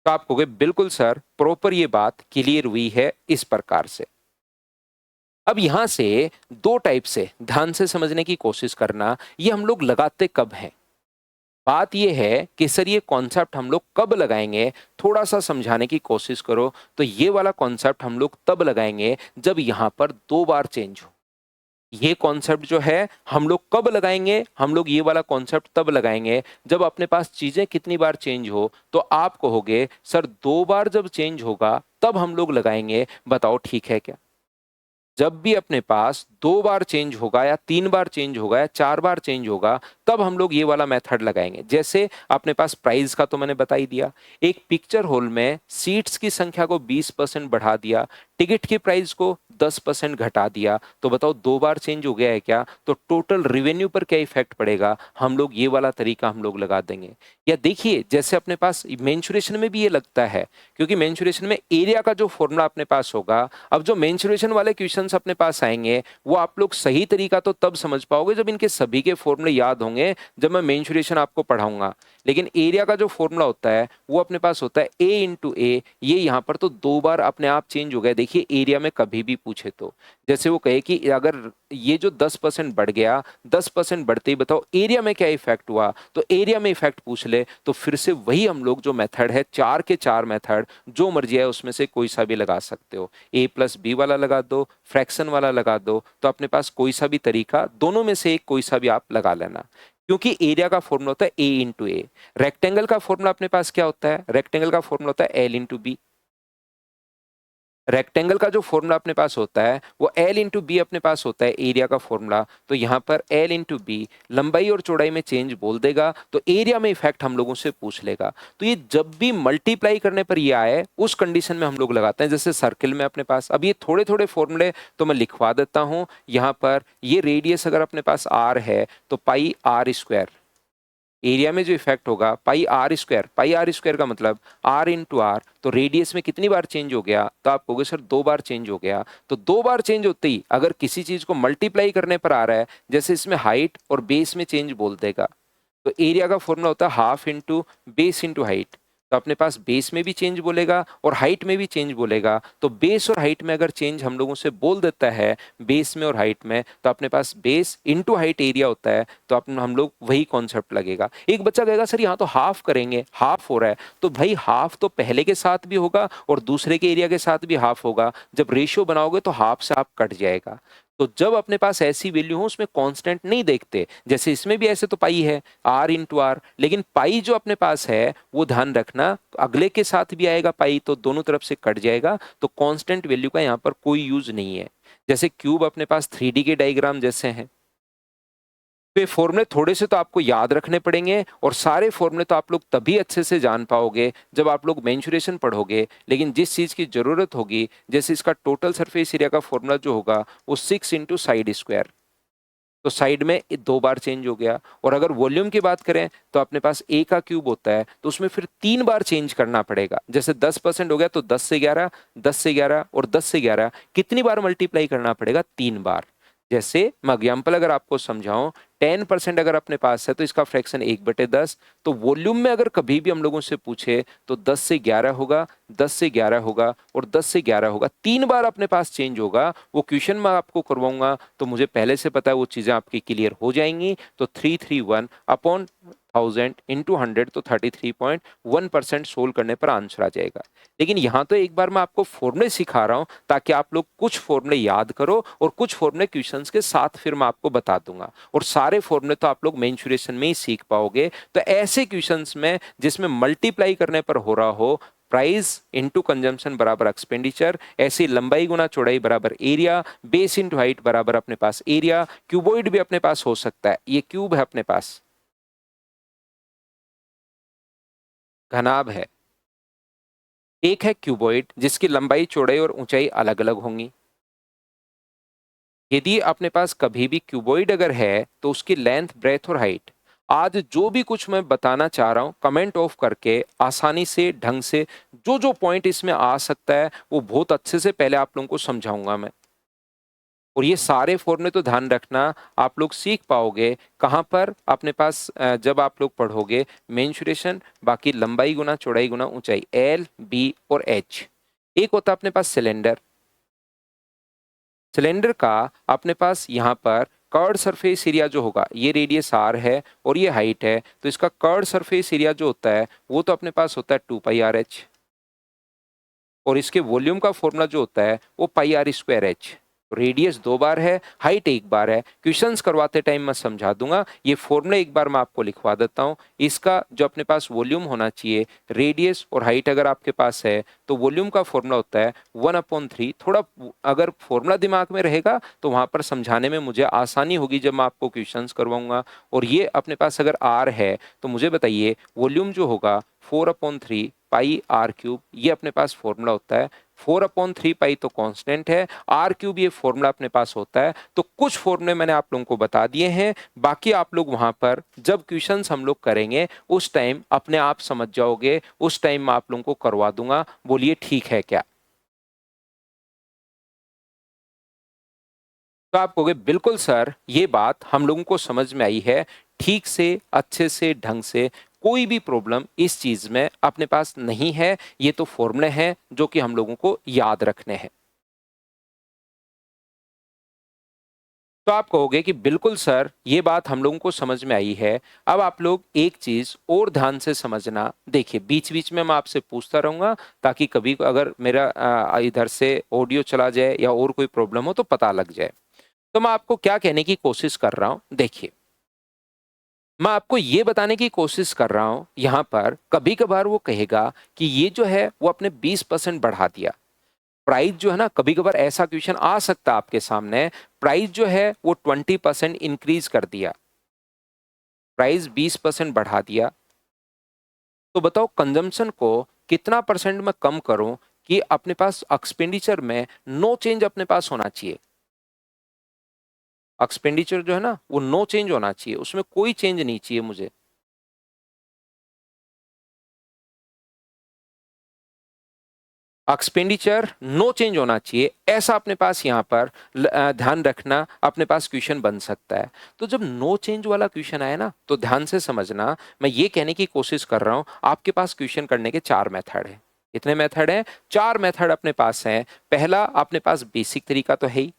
तो आप कहोगे बिल्कुल सर, प्रॉपर ये बात क्लियर हुई है इस प्रकार से। अब यहां से दो टाइप से ध्यान से समझने की कोशिश करना, ये हम लोग लगाते कब हैं। बात ये है कि सर ये कॉन्सेप्ट हम लोग कब लगाएंगे, थोड़ा सा समझाने की कोशिश करो। तो ये वाला कॉन्सेप्ट हम लोग तब लगाएंगे जब यहां पर 2 बार चेंज हो। ये कॉन्सेप्ट जो है हम लोग कब लगाएंगे, हम लोग ये वाला कॉन्सेप्ट तब लगाएंगे जब अपने पास चीजें कितनी बार चेंज हो। तो आप कहोगे सर 2 बार जब चेंज होगा तब हम लोग लगाएंगे। बताओ ठीक है क्या? जब भी अपने पास 2 बार चेंज होगा या 3 बार चेंज होगा या 4 बार चेंज होगा, तब हम लोग ये वाला मेथड लगाएंगे। जैसे अपने पास प्राइस का तो मैंने बता ही दिया, एक पिक्चर हॉल में सीट्स की संख्या को 20% बढ़ा दिया, टिकट की प्राइस को 10% घटा दिया, तो बताओ 2 बार चेंज हो गया है क्या? तो टोटल रेवेन्यू पर क्या इफेक्ट पड़ेगा? हम लोग ये वाला तरीका हम लोग लगा देंगे। या देखिए जैसे अपने पास मेंसुरेशन में भी ये लगता है, क्योंकि मेंसुरेशन में एरिया का जो फॉर्मूला अपने पास होगा, अब जो मेंसुरेशन वाले क्वेश्चंस अपने पास आएंगे वो आप लोग सही तरीका तो तब समझ पाओगे जब इनके सभी के फॉर्मूले याद होंगे, जब मैं मेंसुरेशन आपको पढ़ाऊंगा। लेकिन एरिया का जो फॉर्मूला होता है वो अपने पास होता है a इंटू ए, ये यहाँ पर तो 2 बार अपने आप चेंज हो गया। देखिए एरिया में कभी भी पूछे तो, जैसे वो कहे कि अगर ये जो 10% बढ़ गया, 10% बढ़ते ही बताओ एरिया में क्या इफेक्ट हुआ, तो एरिया में इफेक्ट पूछ ले तो फिर से वही हम लोग जो मेथड है, 4 के 4 मेथड जो मर्जी है उसमें से कोई सा भी लगा सकते हो। a+b वाला लगा दो, फ्रैक्शन वाला लगा दो, तो अपने पास कोई सा भी तरीका, दोनों में से एक कोई सा भी आप लगा लेना। क्योंकि एरिया का फॉर्मूला होता है a इंटू ए, रेक्टेंगल का फॉर्मूला अपने पास क्या होता है, रेक्टेंगल का फॉर्मूला होता है l इंटू बी। रेक्टेंगल का जो फॉर्मूला अपने पास होता है वो L इंटू बी अपने पास होता है एरिया का फॉर्मूला। तो यहाँ पर L इंटू बी लंबाई और चौड़ाई में चेंज बोल देगा तो एरिया में इफेक्ट हम लोगों से पूछ लेगा। तो ये जब भी मल्टीप्लाई करने पर ये आए उस कंडीशन में हम लोग लगाते हैं। जैसे सर्किल में अपने पास अब ये थोड़े थोड़े फॉर्मूले तो मैं लिखवा देता हूँ। यहाँ पर ये रेडियस अगर अपने पास r है तो पाई r स्क्वायर, एरिया में जो इफेक्ट होगा पाई r स्क्वायर, पाई r स्क्वायर का मतलब r इंटू आर। तो रेडियस में कितनी बार चेंज हो गया, तो आप कहोगे सर 2 बार चेंज हो गया। तो 2 बार चेंज होते ही अगर किसी चीज को मल्टीप्लाई करने पर आ रहा है, जैसे इसमें हाइट और बेस में चेंज बोल देगा, तो एरिया का फॉर्मूला होता है half into base into height. तो अपने पास बेस में भी चेंज बोलेगा और हाइट में भी चेंज बोलेगा। तो बेस और हाइट में अगर चेंज हम लोगों से बोल देता है बेस में और हाइट में, तो अपने पास बेस इंटू हाइट एरिया होता है। तो अपने हम लोग वही कॉन्सेप्ट लगेगा। एक बच्चा कहेगा सर यहाँ तो हाफ करेंगे, हाफ हो रहा है। तो भाई हाफ तो पहले के साथ भी होगा और दूसरे के एरिया के साथ भी हाफ होगा। जब रेशियो बनाओगे तो हाफ से हाफ कट जाएगा। तो जब अपने पास ऐसी वैल्यू हो उसमें कांस्टेंट नहीं देखते, जैसे इसमें भी ऐसे तो पाई है r इंटू आर, लेकिन पाई जो अपने पास है वो ध्यान रखना अगले के साथ भी आएगा पाई तो दोनों तरफ से कट जाएगा। तो कांस्टेंट वैल्यू का यहाँ पर कोई यूज नहीं है। जैसे क्यूब अपने पास 3D के डायग्राम जैसे हैं, तो ये फॉर्मूले थोड़े से तो आपको याद रखने पड़ेंगे और सारे फॉर्मूले तो आप लोग तभी अच्छे से जान पाओगे जब आप लोग मेंसुरेशन पढ़ोगे। लेकिन जिस चीज की जरूरत होगी, जैसे इसका टोटल सरफेस एरिया का फॉर्मूला जो होगा वो 6 इंटू साइड स्क्वायर, तो साइड में 2 बार चेंज हो गया। और अगर वॉल्यूम की बात करें तो अपने पास a का क्यूब होता है तो उसमें फिर 3 बार चेंज करना पड़ेगा। जैसे 10% हो गया तो 10 से 11, 10 से 11 और 10 से 11 कितनी बार मल्टीप्लाई करना पड़ेगा, 3 बार। जैसे मैं एग्जाम्पल अगर आपको समझाऊं, 10% अगर अपने पास है तो इसका फ्रैक्शन 1/10। तो वॉल्यूम में अगर कभी भी हम लोगों से पूछे तो 10 से 11 होगा, 10 से 11 होगा और 10 से 11 होगा, 3 बार अपने पास चेंज होगा। वो क्वेश्चन मैं आपको करवाऊंगा तो मुझे पहले से पता है वो चीजें आपकी क्लियर हो जाएंगी। तो 331 अपॉन 1000 इंटू 100 तो 33.1% सोल्व करने पर आंसर आ जाएगा। लेकिन यहाँ तो एक बार मैं आपको फॉर्मूले सिखा रहा हूँ ताकि आप लोग कुछ फॉर्मूले याद करो और कुछ फॉर्मूले क्वेश्चंस के साथ फिर मैं आपको बता दूंगा। और सारे फॉर्मूले तो आप लोग मेंसुरेशन में ही सीख पाओगे। तो ऐसे क्वेश्चंस में जिसमें मल्टीप्लाई करने पर हो रहा हो प्राइस इंटू कंजम्पशन बराबर एक्सपेंडिचर, ऐसी लंबाई गुना चौड़ाई बराबर एरिया, बेस इंटू हाइट बराबर अपने पास एरिया, क्यूबॉइड भी अपने पास हो सकता है। ये क्यूब है अपने पास, घनाभ है। एक है क्यूबॉइड जिसकी लंबाई चौड़ाई और ऊंचाई अलग अलग होंगी। यदि अपने पास कभी भी क्यूबॉइड अगर है तो उसकी लेंथ, ब्रेथ और हाइट, आज जो भी कुछ मैं बताना चाह रहा हूं कमेंट ऑफ करके आसानी से ढंग से जो जो पॉइंट इसमें आ सकता है वो बहुत अच्छे से पहले आप लोगों को समझाऊंगा मैं। और ये सारे फॉर्मूले तो ध्यान रखना आप लोग सीख पाओगे कहाँ पर, अपने पास जब आप लोग पढ़ोगे मेंसुरेशन, बाकी लंबाई गुना चौड़ाई गुना ऊंचाई एल बी और एच। एक होता है अपने पास सिलेंडर, सिलेंडर का अपने पास यहाँ पर कर्ड सरफेस एरिया जो होगा, ये रेडियस आर है और ये हाइट है, तो इसका कर्ड सरफेस एरिया जो होता है वो तो अपने पास होता है 2πr/h। और इसके वॉल्यूम का फॉर्मूला जो होता है वो πr²h। रेडियस 2 बार है, हाइट 1 बार है। क्वेश्चंस करवाते टाइम मैं समझा दूंगा। ये फॉर्मूला एक बार मैं आपको लिखवा देता हूँ। इसका जो अपने पास वॉल्यूम होना चाहिए, रेडियस और हाइट अगर आपके पास है तो वॉल्यूम का फॉर्मूला होता है 1/3। थोड़ा अगर फॉर्मूला दिमाग में रहेगा तो वहां पर समझाने में मुझे आसानी होगी जब मैं आपको क्वेश्चंस करवाऊंगा। और ये अपने पास अगर आर है तो मुझे बताइए वॉल्यूम जो होगा 4/3 पाई आर क्यूब, ये अपने पास फॉर्मूला होता है। 4/3 पाई तो कांस्टेंट है, आर क्यूब ये फॉर्मूला अपने पास होता है। तो कुछ फॉर्मूले मैंने आप लोगों को बता दिए हैं, बाकी आप लोग वहां पर जब क्वेश्चंस हम लोग करेंगे उस टाइम अपने आप समझ जाओगे, उस टाइम मैं आप लोगों को करवा दूंगा। बोलिए ठीक है क्या? तो आप कहोगे बिल्कुल सर ये बात हम लोगों को समझ में आई है, ठीक से अच्छे से ढंग से, कोई भी प्रॉब्लम इस चीज में अपने पास नहीं है। ये तो फॉर्मूले हैं जो कि हम लोगों को याद रखने हैं। तो आप कहोगे कि बिल्कुल सर, ये बात हम लोगों को समझ में आई है। अब आप लोग एक चीज और ध्यान से समझना। देखिए, बीच बीच में मैं आपसे पूछता रहूंगा ताकि कभी अगर मेरा इधर से ऑडियो चला जाए या और कोई प्रॉब्लम हो तो पता लग जाए। तो मैं आपको क्या कहने की कोशिश कर रहा हूं, देखिए, मैं आपको ये बताने की कोशिश कर रहा हूं, यहां पर कभी कभार वो कहेगा कि ये जो है वो आपने 20% बढ़ा दिया। प्राइस जो है ना, कभी कभार ऐसा क्वेश्चन आ सकता है आपके सामने, प्राइस जो है वो 20% इंक्रीज कर दिया, प्राइस 20% बढ़ा दिया, तो बताओ कंजम्पशन को कितना परसेंट में कम करूं कि अपने पास एक्सपेंडिचर में नो चेंज अपने पास होना चाहिए। एक्सपेंडिचर जो है ना वो नो चेंज होना चाहिए, उसमें कोई चेंज नहीं चाहिए मुझे। एक्सपेंडिचर नो चेंज होना चाहिए, ऐसा अपने पास यहाँ पर ध्यान रखना, अपने पास क्वेश्चन बन सकता है। तो जब नो चेंज वाला क्वेश्चन आए ना तो ध्यान से समझना, मैं ये कहने की कोशिश कर रहा हूं आपके पास क्वेश्चन करने के चार मेथड है। कितने मेथड हैं? चार मेथड अपने पास हैं। पहला अपने पास बेसिक तरीका तो है ही,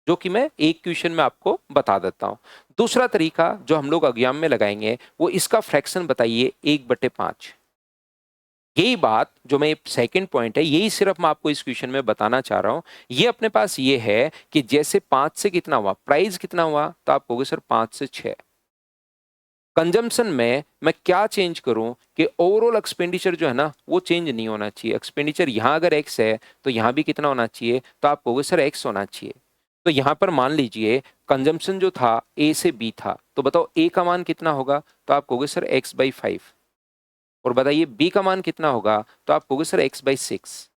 जो कि मैं एक क्वेश्चन में आपको बता देता हूं। दूसरा तरीका जो हम लोग एग्जाम में लगाएंगे वो इसका फ्रैक्शन बताइए 1/5। यही बात जो मैं सेकंड पॉइंट है, यही सिर्फ मैं आपको इस क्वेश्चन में बताना चाह रहा हूं। ये अपने पास ये है कि जैसे 5 से कितना हुआ, प्राइस कितना हुआ, तो आप कहोगे सर 5 से 6। कंजम्पशन में मैं क्या चेंज करूं कि ओवरऑल एक्सपेंडिचर जो है ना वो चेंज नहीं होना चाहिए। एक्सपेंडिचर यहां अगर एक्स है तो यहां भी कितना होना चाहिए, तो आप कहोगे सर एक्स होना चाहिए। तो यहां पर मान लीजिए कंजम्पशन जो था ए से बी था, तो बताओ ए का मान कितना होगा, तो आप कहोगे सर x/5। और बताइए बी का मान कितना होगा, तो आप कहोगे सर x/6।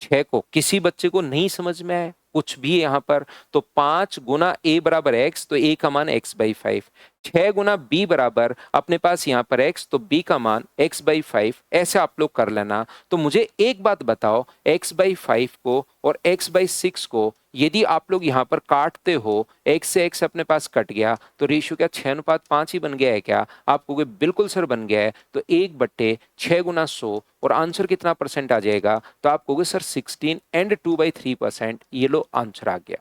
6 को किसी बच्चे को नहीं समझ में आए कुछ भी यहाँ पर, तो 5 गुना ए बराबर एक्स, तो ए का मान x/5। 6 गुना बी बराबर अपने पास यहाँ पर x, तो b का मान x/5। ऐसे आप लोग कर लेना। तो मुझे एक बात बताओ, x/5 को और x/6 को यदि आप लोग यहाँ पर काटते हो, x से x अपने पास कट गया, तो रेशियो क्या 6:5 ही बन गया है क्या? आप कहोगे बिल्कुल सर बन गया है। तो 1/6 गुना 100, और आंसर कितना परसेंट आ जाएगा, तो आप कहोगे सर 16 एंड 2/3%। ये लो आंसर आ गया।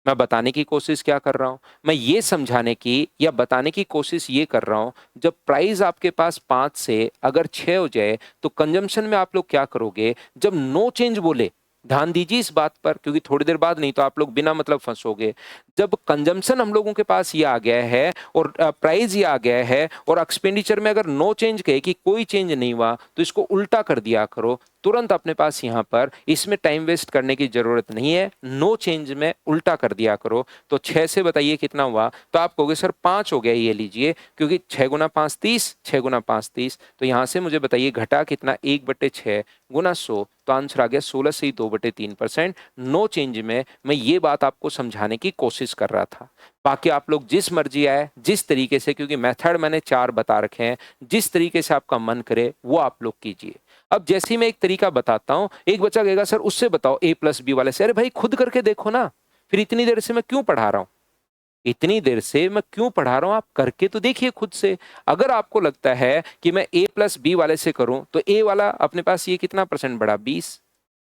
मैं बताने की कोशिश क्या कर रहा हूं, मैं ये समझाने की या बताने की कोशिश ये कर रहा हूं, जब प्राइस आपके पास 5 से अगर 6 हो जाए तो कंजम्पशन में आप लोग क्या करोगे, जब नो चेंज बोले, ध्यान दीजिए इस बात पर क्योंकि थोड़ी देर बाद नहीं तो आप लोग बिना मतलब फंसोगे। जब कंजम्पशन हम लोगों के पास ये आ गया है और प्राइस ये आ गया है और एक्सपेंडिचर में अगर नो चेंज कहे कि कोई चेंज नहीं हुआ, तो इसको उल्टा कर दिया करो तुरंत। अपने पास यहाँ पर इसमें टाइम वेस्ट करने की जरूरत नहीं है, नो चेंज में उल्टा कर दिया करो। तो 6 से बताइए कितना हुआ, तो आप कहोगे सर 5 हो गया, ये लीजिए क्योंकि 6 गुना 5 30, 6 गुना 5 30। तो यहाँ से मुझे बताइए घटा कितना, 1/6 गुना 100, तो आंसर आ गया 16 से ही 2/3%। नो चेंज में मैं ये बात आपको समझाने की कोशिश कर रहा था। बाकी आप लोग जिस मर्जी आए जिस तरीके से, क्योंकि मेथड मैंने 4 बता रखे हैं, जिस तरीके से आपका मन करे वो आप लोग कीजिए। अब जैसे ही मैं एक तरीका बताता हूं, एक बच्चा कहेगा सर उससे बताओ a+b वाले से। अरे भाई खुद करके देखो ना, फिर इतनी देर से मैं क्यों पढ़ा रहा हूं, इतनी देर से मैं क्यों पढ़ा रहा हूं, आप करके तो देखिए खुद से। अगर आपको लगता है कि मैं a+b वाले से करूं, तो a वाला अपने पास ये कितना परसेंट बढ़ा 20,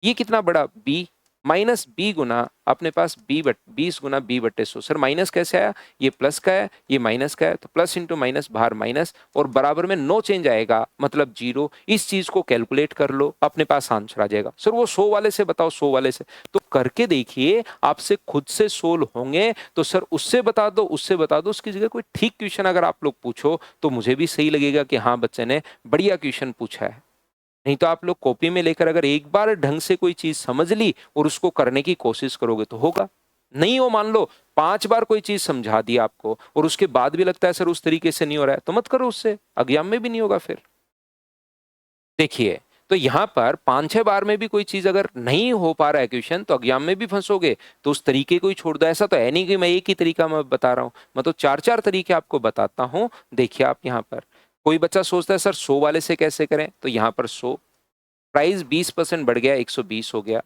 ये कितना बड़ा b, माइनस बी गुना अपने पास बी 20 गुना b/100। सर माइनस कैसे आया, ये प्लस का है ये माइनस का है, तो प्लस इंटू माइनस बाहर माइनस, और बराबर में नो चेंज आएगा मतलब 0। इस चीज को कैलकुलेट कर लो, अपने पास आंसर आ जाएगा। सर वो 100 वाले से बताओ, 100 वाले से तो करके देखिए, आपसे खुद से सोल्व होंगे। तो सर उससे बता दो उससे बता दो, उसकी जगह कोई ठीक क्वेश्चन अगर आप लोग पूछो तो मुझे भी सही लगेगा कि हाँ बच्चे ने बढ़िया क्वेश्चन पूछा है। नहीं तो आप लोग कॉपी में लेकर अगर एक बार ढंग से कोई चीज समझ ली और उसको करने की कोशिश करोगे तो होगा। नहीं हो, मान लो 5 बार कोई चीज समझा दी आपको और उसके बाद भी लगता है सर उस तरीके से नहीं हो रहा है, तो मत करो, उससे एग्जाम में भी नहीं होगा फिर। देखिए, तो यहां पर 5-6 बार में भी कोई चीज अगर नहीं हो पा रहा है क्वेश्चन, तो एग्जाम में भी फंसोगे। तो उस तरीके को ही छोड़ दो। ऐसा तो है नहीं कि मैं एक ही तरीका मैं बता रहा हूं, मैं तो 4-4 तरीके आपको बताता हूं। देखिए आप यहाँ पर, कोई बच्चा सोचता है सर 100 वाले से कैसे करें, तो यहाँ पर 100, प्राइस 20% बढ़ गया 120 हो गया।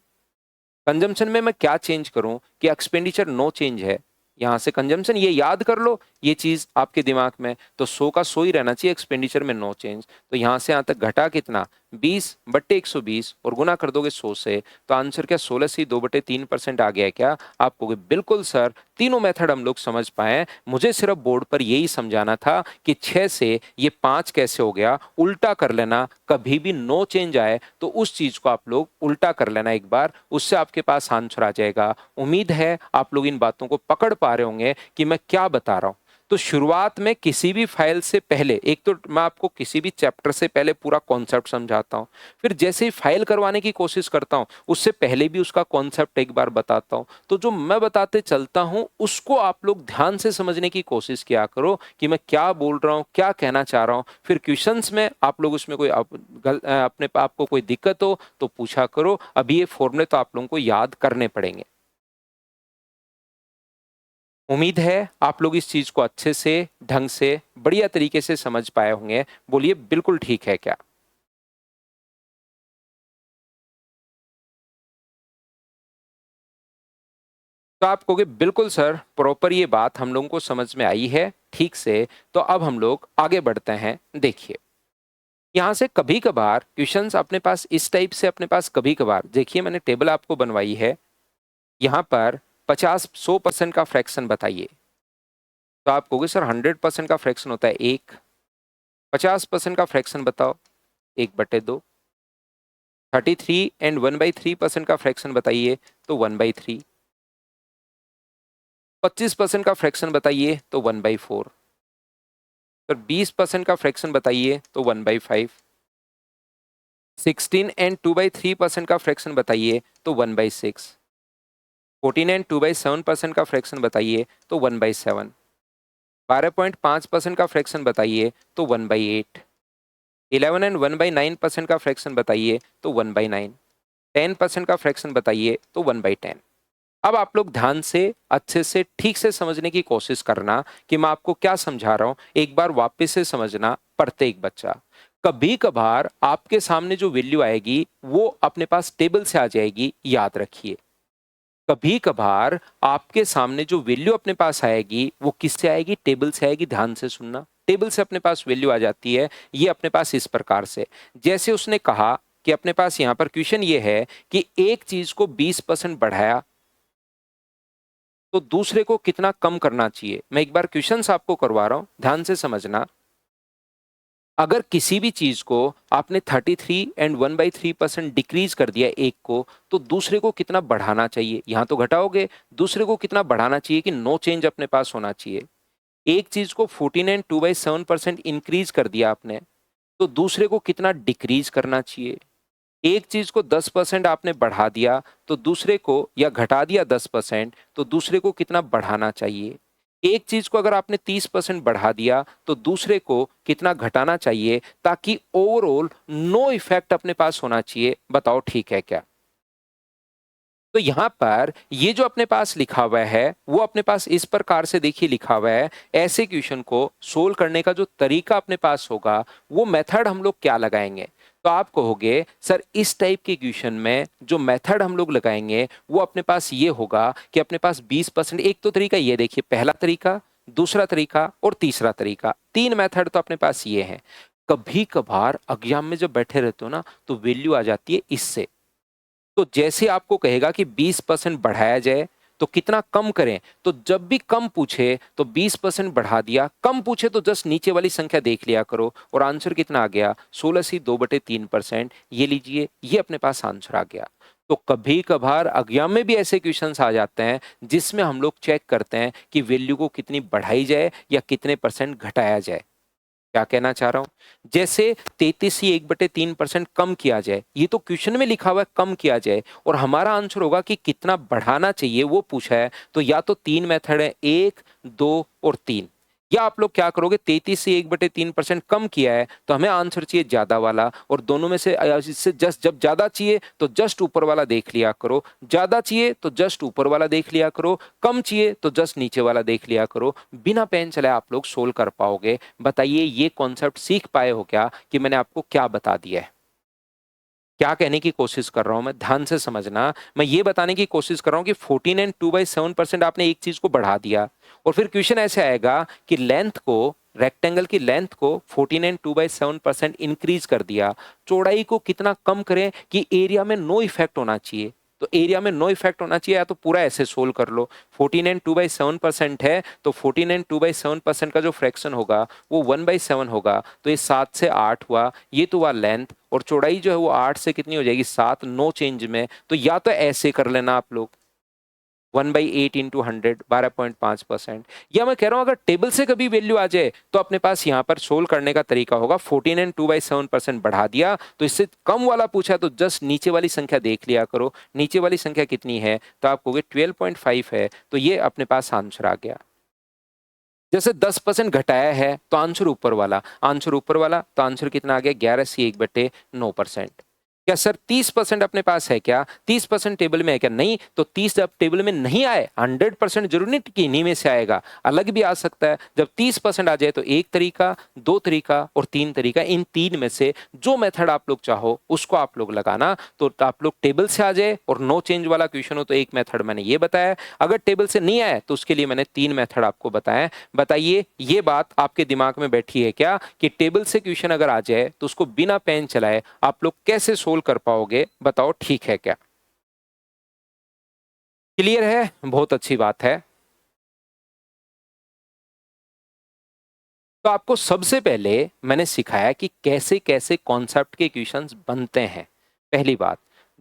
कंजम्पशन में मैं क्या चेंज करूं कि एक्सपेंडिचर नो चेंज है, यहां से कंजम्पशन ये याद कर लो, ये चीज आपके दिमाग में, तो 100 का 100 ही रहना चाहिए, एक्सपेंडिचर में नो चेंज। तो यहां से यहां तक घटा कितना, 20/120 और गुना कर दोगे 100 से, तो आंसर क्या 16/2/3% आ गया है क्या? आप कहोगे बिल्कुल सर, तीनों मेथड हम लोग समझ पाए, मुझे सिर्फ बोर्ड पर यही समझाना था कि 6 से ये 5 कैसे हो गया, उल्टा कर लेना, कभी भी नो चेंज आए तो उस चीज को आप लोग उल्टा कर लेना एक बार, उससे आपके पास आंसर आ जाएगा। उम्मीद है आप लोग इन बातों को पकड़ पा रहे होंगे कि मैं क्या बता रहा हूं। तो शुरुआत में किसी भी फाइल से पहले, एक तो मैं आपको किसी भी चैप्टर से पहले पूरा कॉन्सेप्ट समझाता हूं, फिर जैसे ही फाइल करवाने की कोशिश करता हूं उससे पहले भी उसका कॉन्सेप्ट एक बार बताता हूं। तो जो मैं बताते चलता हूं उसको आप लोग ध्यान से समझने की कोशिश किया करो कि मैं क्या बोल रहा हूं, क्या कहना चाह रहा हूं। फिर क्वेश्चंस में आप लोग उसमें कोई अपने आपको कोई दिक्कत हो तो पूछा करो। अभी ये फॉर्मूले तो आप लोगों को याद करने पड़ेंगे। उम्मीद है आप लोग इस चीज को अच्छे से, ढंग से, बढ़िया तरीके से समझ पाए होंगे। बोलिए बिल्कुल ठीक है क्या? तो आप कहोगे बिल्कुल सर, प्रॉपर ये बात हम लोगों को समझ में आई है ठीक से। तो अब हम लोग आगे बढ़ते हैं। देखिए यहां से कभी कभार क्वेश्चंस अपने पास इस टाइप से, अपने पास कभी कभार, देखिए मैंने टेबल आपको बनवाई है, यहां पर 50-100% का फ्रैक्शन बताइए। तो आप कहोगे सर 100% का फ्रैक्शन होता है 1, 50% का फ्रैक्शन बताओ 1/2, 33 and 1/3% का फ्रैक्शन बताइए तो 1/3, 25% का फ्रैक्शन बताइए तो 1/4, फिर 20% का फ्रैक्शन बताइए तो 1/5, 16 and 2/3% का फ्रैक्शन बताइए तो 1/6, 14 and 2/7% का फ्रैक्शन बताइए तो 1/7, 12.5% का फ्रैक्शन बताइए तो 1/8, 11 and 1/9% का फ्रैक्शन बताइए तो 1/9, 10% का फ्रैक्शन बताइए तो 1/10। अब आप लोग ध्यान से, अच्छे से, ठीक से समझने की कोशिश करना कि मैं आपको क्या समझा रहा हूं। एक बार वापस से समझना प्रत्येक बच्चा। कभी कभार आपके सामने जो वैल्यू आएगी वो अपने पास टेबल से आ जाएगी, याद रखिए। कभी कभार आपके सामने जो वैल्यू अपने पास आएगी वो किससे आएगी? टेबल से आएगी। ध्यान से सुनना, टेबल से अपने पास वैल्यू आ जाती है। ये अपने पास इस प्रकार से, जैसे उसने कहा कि अपने पास यहां पर क्वेश्चन ये है कि एक चीज को 20% बढ़ाया तो दूसरे को कितना कम करना चाहिए। मैं एक बार क्वेश्चंस आपको करवा रहा हूं, ध्यान से समझना। अगर किसी भी चीज को आपने 33 and 1/3% डिक्रीज कर दिया एक को, तो दूसरे को कितना बढ़ाना चाहिए? यहां तो घटाओगे, दूसरे को कितना बढ़ाना चाहिए कि नो चेंज अपने पास होना चाहिए। एक चीज को 14 and 2/7% इंक्रीज कर दिया आपने, तो दूसरे को कितना डिक्रीज करना चाहिए। एक चीज को 10% आपने बढ़ा दिया तो दूसरे को, या घटा दिया 10%, तो दूसरे को कितना बढ़ाना चाहिए। एक चीज को अगर आपने 30% बढ़ा दिया तो दूसरे को कितना घटाना चाहिए, ताकि ओवरऑल नो इफेक्ट अपने पास होना चाहिए। बताओ ठीक है क्या? तो यहां पर ये जो अपने पास लिखा हुआ है वो अपने पास इस प्रकार से देखिए लिखा हुआ है। ऐसे क्वेश्चन को सोल्व करने का जो तरीका अपने पास होगा, वो मेथड हम लोग क्या लगाएंगे। तो आप कहोगे सर इस टाइप के क्वेश्चन में जो मेथड हम लोग लगाएंगे वो अपने पास ये होगा कि अपने पास 20%, एक तो तरीका ये देखिए, पहला तरीका, दूसरा तरीका और तीसरा तरीका, 3 मेथड तो अपने पास ये हैं। कभी कभार एग्जाम में जब बैठे रहते हो ना तो वैल्यू आ जाती है इससे। तो जैसे आपको कहेगा कि 20% बढ़ाया जाए तो कितना कम करें, तो जब भी कम पूछे तो 20% बढ़ा दिया, कम पूछे तो जस्ट नीचे वाली संख्या देख लिया करो। और आंसर कितना आ गया? 16/2/3%। ये लीजिए, ये अपने पास आंसर आ गया। तो कभी कभार एग्जाम में भी ऐसे क्वेश्चंस आ जाते हैं जिसमें हम लोग चेक करते हैं कि वैल्यू को कितनी बढ़ाई जाए या कितने परसेंट घटाया जाए। क्या कहना चाह रहा हूं? जैसे 33 ही 1/3% कम किया जाए, ये तो क्वेश्चन में लिखा हुआ है कम किया जाए, और हमारा आंसर होगा कि कितना बढ़ाना चाहिए वो पूछा है। तो या तो 3 मेथड है, 1, 2 और 3। या आप लोग क्या करोगे, 33 से 1/3% कम किया है तो हमें आंसर चाहिए ज्यादा वाला, और दोनों में से इससे जस्ट, जब ज्यादा चाहिए तो जस्ट ऊपर वाला देख लिया करो, ज्यादा चाहिए तो जस्ट ऊपर वाला देख लिया करो, कम चाहिए तो जस्ट नीचे वाला देख लिया करो। बिना पेन चले आप लोग सोल्व कर पाओगे। बताइए ये कॉन्सेप्ट सीख पाए हो क्या कि मैंने आपको क्या बता दिया है? क्या कहने की कोशिश कर रहा हूं मैं, ध्यान से समझना। मैं ये बताने की कोशिश कर रहा हूं कि 14 and 2/7% आपने एक चीज को बढ़ा दिया, और फिर क्वेश्चन ऐसे आएगा कि लेंथ को रेक्टेंगल की लेंथ को 14 एंड 2/7% इंक्रीज कर दिया, चौड़ाई को कितना कम करें कि एरिया में नो इफेक्ट होना चाहिए। तो एरिया में नो इफेक्ट होना चाहिए, या तो पूरा ऐसे सोल्व कर लो। 14 एंड 2/7% है, तो 14 एंड 2/7% का जो फ्रैक्शन होगा वो 1/7 होगा, तो ये 7 से 8 हुआ, ये तो हुआ लेंथ, और चौड़ाई जो है वो 8 से कितनी हो जाएगी, 7, नो चेंज में। तो या तो ऐसे कर लेना आप लोग, 1/8 इंटू 100, 12.5%। या मैं कह रहा हूं अगर टेबल से कभी वैल्यू आ जाए तो अपने पास यहां पर सोल्व करने का तरीका होगा, 14 एंड 2/7% बढ़ा दिया, तो इससे कम वाला पूछा तो जस्ट नीचे वाली संख्या देख लिया करो, नीचे वाली संख्या कितनी है, तो आप कहोगे 12.5 है, तो ये अपने पास आंसर आ गया। जैसे 10% घटाया है तो आंसर ऊपर वाला, आंसर ऊपर वाला, तो आंसर कितना आ गया, 11/1/9%। क्या सर 30% अपने पास है क्या, 30% टेबल में है क्या, नहीं, तो 30 जब टेबल में नहीं आए, 100% जरूरी नहीं कि इन्हीं में से आएगा, अलग भी आ सकता है। जब 30% आ जाए तो एक तरीका, दो तरीका और तीन तरीका, इन तीन में से जो मेथड आप लोग चाहो उसको आप लोग लगाना। तो आप लोग टेबल से आ जाए और नो चेंज वाला क्वेश्चन हो तो एक मेथड मैंने ये बताया, अगर टेबल से नहीं आए तो उसके लिए मैंने तीन मेथड आपको बताया। बताइए ये बात आपके दिमाग में बैठी है क्या कि टेबल से क्वेश्चन अगर आ जाए तो उसको बिना पेन चलाए आप लोग कैसे सोल्व कर पाओगे, बताओ ठीक है क्या? क्लियर है? बहुत अच्छी बात है। तो आपको सबसे पहले मैंने सिखाया कि कैसे कैसे कॉन्सेप्ट के क्वेश्चंस बनते हैं, पहली बात।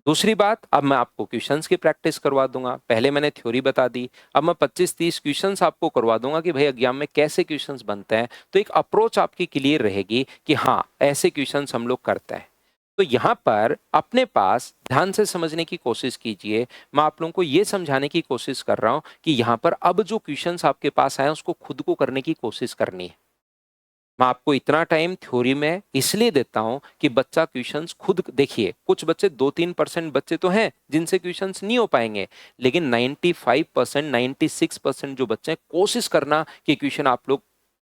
दूसरी बात, अब मैं आपको क्वेश्चंस की प्रैक्टिस करवा दूंगा, पहले मैंने थ्योरी बता दी, अब मैं 25-30 क्वेश्चंस आपको करवा दूंगा कि भाई एग्जाम में कैसे क्वेश्चंस बनते हैं, तो एक अप्रोच आपकी क्लियर रहेगी कि हाँ ऐसे क्वेश्चंस हम लोग करते हैं। तो यहाँ पर अपने पास ध्यान से समझने की कोशिश कीजिए, मैं आप लोगों को ये समझाने की कोशिश कर रहा हूँ कि यहाँ पर अब जो क्वेश्चंस आपके पास आए उसको खुद को करने की कोशिश करनी है। मैं आपको इतना टाइम थ्योरी में इसलिए देता हूं कि बच्चा क्वेश्चंस खुद देखिए, कुछ बच्चे 2-3% बच्चे तो हैं जिनसे क्वेश्चंस नहीं हो पाएंगे, लेकिन 95%, 96% जो बच्चे हैं, कोशिश करना कि क्वेश्चन आप लोग,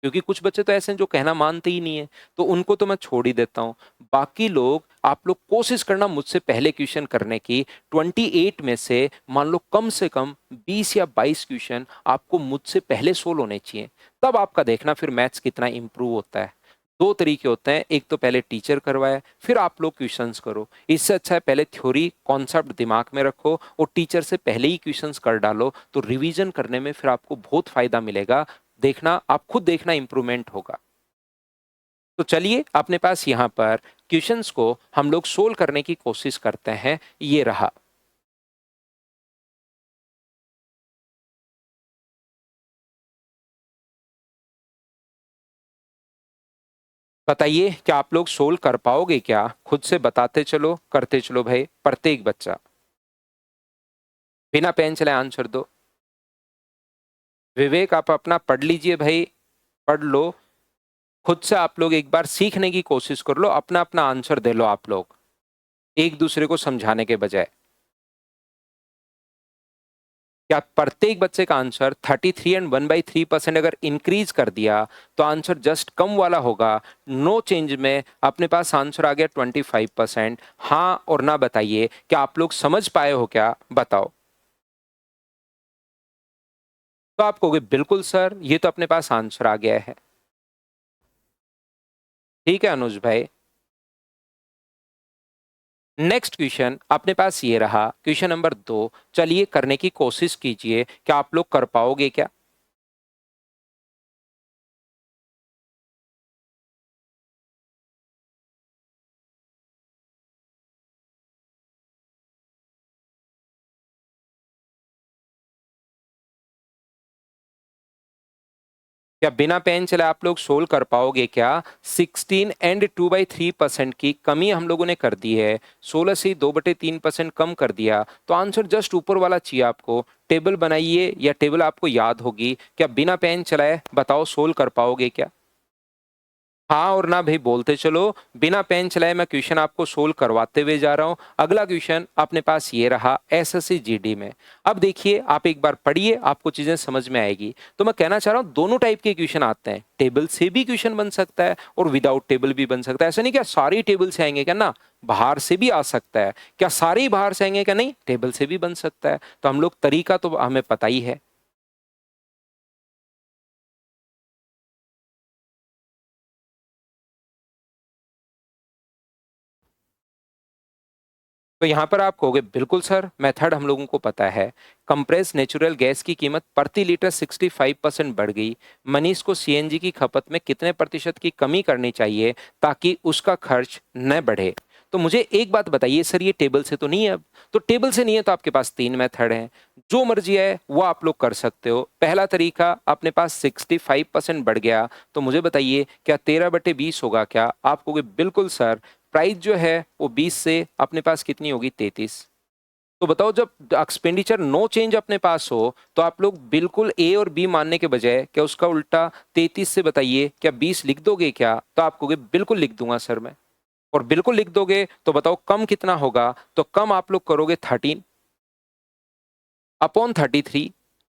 क्योंकि कुछ बच्चे तो ऐसे हैं जो कहना मानते ही नहीं है, तो उनको तो मैं छोड़ ही देता हूं। बाकी लोग, आप लोग कोशिश करना मुझसे पहले क्वेश्चन करने की। 28 में मान लो कम से कम 20 या 22 क्वेश्चन आपको मुझसे पहले सोल्व होने चाहिए, तब आपका देखना फिर मैथ्स कितना इंप्रूव होता है। दो तरीके होते हैं, एक तो पहले टीचर करवाए फिर आप लोग क्वेश्चंस करो, इससे अच्छा है पहले थ्योरी कॉन्सेप्ट दिमाग में रखो और टीचर से पहले ही क्वेश्चंस कर डालो, तो रिवीजन करने में फिर आपको बहुत फायदा मिलेगा। देखना, आप खुद देखना इंप्रूवमेंट होगा। तो चलिए अपने पास यहाँ पर क्वेश्चंस को हम लोग सोल्व करने की कोशिश करते हैं, ये रहा। बताइए क्या आप लोग सोल्व कर पाओगे क्या? खुद से बताते चलो, करते चलो भाई, प्रत्येक बच्चा बिना पेन चलाए आंसर दो। विवेक आप अपना पढ़ लीजिए भाई, पढ़ लो, खुद से आप लोग एक बार सीखने की कोशिश कर लो, अपना अपना आंसर दे लो आप लोग, एक दूसरे को समझाने के बजाय। क्या प्रत्येक बच्चे का आंसर 33 एंड 1/3% अगर इंक्रीज कर दिया तो आंसर जस्ट कम वाला होगा, नो चेंज में अपने पास आंसर आ गया 25%। हाँ और ना बताइए, क्या आप लोग समझ पाए हो क्या, बताओ। तो आप कहोगे बिल्कुल सर, ये तो अपने पास आंसर आ गया है। ठीक है अनुज भाई। नेक्स्ट क्वेश्चन अपने पास ये रहा, क्वेश्चन नंबर 2, चलिए करने की कोशिश कीजिए, क्या आप लोग कर पाओगे क्या? क्या बिना पेन चले आप लोग सोल्व कर पाओगे क्या? 16 एंड 2/3% की कमी हम लोगों ने कर दी है, 16 से 2/3% कम कर दिया, तो आंसर जस्ट ऊपर वाला चाहिए आपको। टेबल बनाइए या टेबल आपको याद होगी, क्या बिना पेन चलाए बताओ सोल्व कर पाओगे क्या? हाँ और ना भाई बोलते चलो, बिना पेन चलाए मैं क्वेश्चन आपको सोल्व करवाते हुए जा रहा हूं। अगला क्वेश्चन अपने पास ये रहा, एसएससी जीडी में। अब देखिए आप एक बार पढ़िए, आपको चीजें समझ में आएगी। तो मैं कहना चाह रहा हूं दोनों टाइप के क्वेश्चन आते हैं, टेबल से भी क्वेश्चन बन सकता है और विदाउट टेबल भी बन सकता है। ऐसा नहीं क्या सारे टेबल से आएंगे क्या, ना, बाहर से भी आ सकता है। क्या सारे ही बाहर से आएंगे क्या, नहीं, टेबल से भी बन सकता है। तो हम लोग तरीका तो हमें पता ही है। तो यहाँ पर आप कहोगे बिल्कुल सर, मेथड हम लोगों को पता है। कंप्रेस नेचुरल गैस की कीमत प्रति लीटर 65% बढ़ गई। मनीष को सीएनजी की खपत में कितने प्रतिशत की कमी करनी चाहिए ताकि उसका खर्च न बढ़े? तो मुझे एक बात बताइए सर, ये टेबल से तो नहीं है अब? तो टेबल से नहीं है तो आपके पास 3 मेथड हैं। जो मर्जी है वो आप लोग कर सकते हो। पहला तरीका, अपने पास 65% बढ़ गया, तो मुझे बताइए क्या 13/20 होगा क्या? आप कहोगे बिल्कुल सर, प्राइस जो है वो 20 से अपने पास कितनी होगी? 33। तो बताओ, जब एक्सपेंडिचर नो चेंज अपने पास हो तो आप लोग बिल्कुल ए और बी मानने के बजाय क्या उसका उल्टा 33 से बताइए क्या 20 लिख दोगे क्या? तो आप कहोगे बिल्कुल लिख दूंगा सर मैं। और बिल्कुल लिख दोगे तो बताओ कम कितना होगा? तो कम आप लोग करोगे 13 अपॉन 33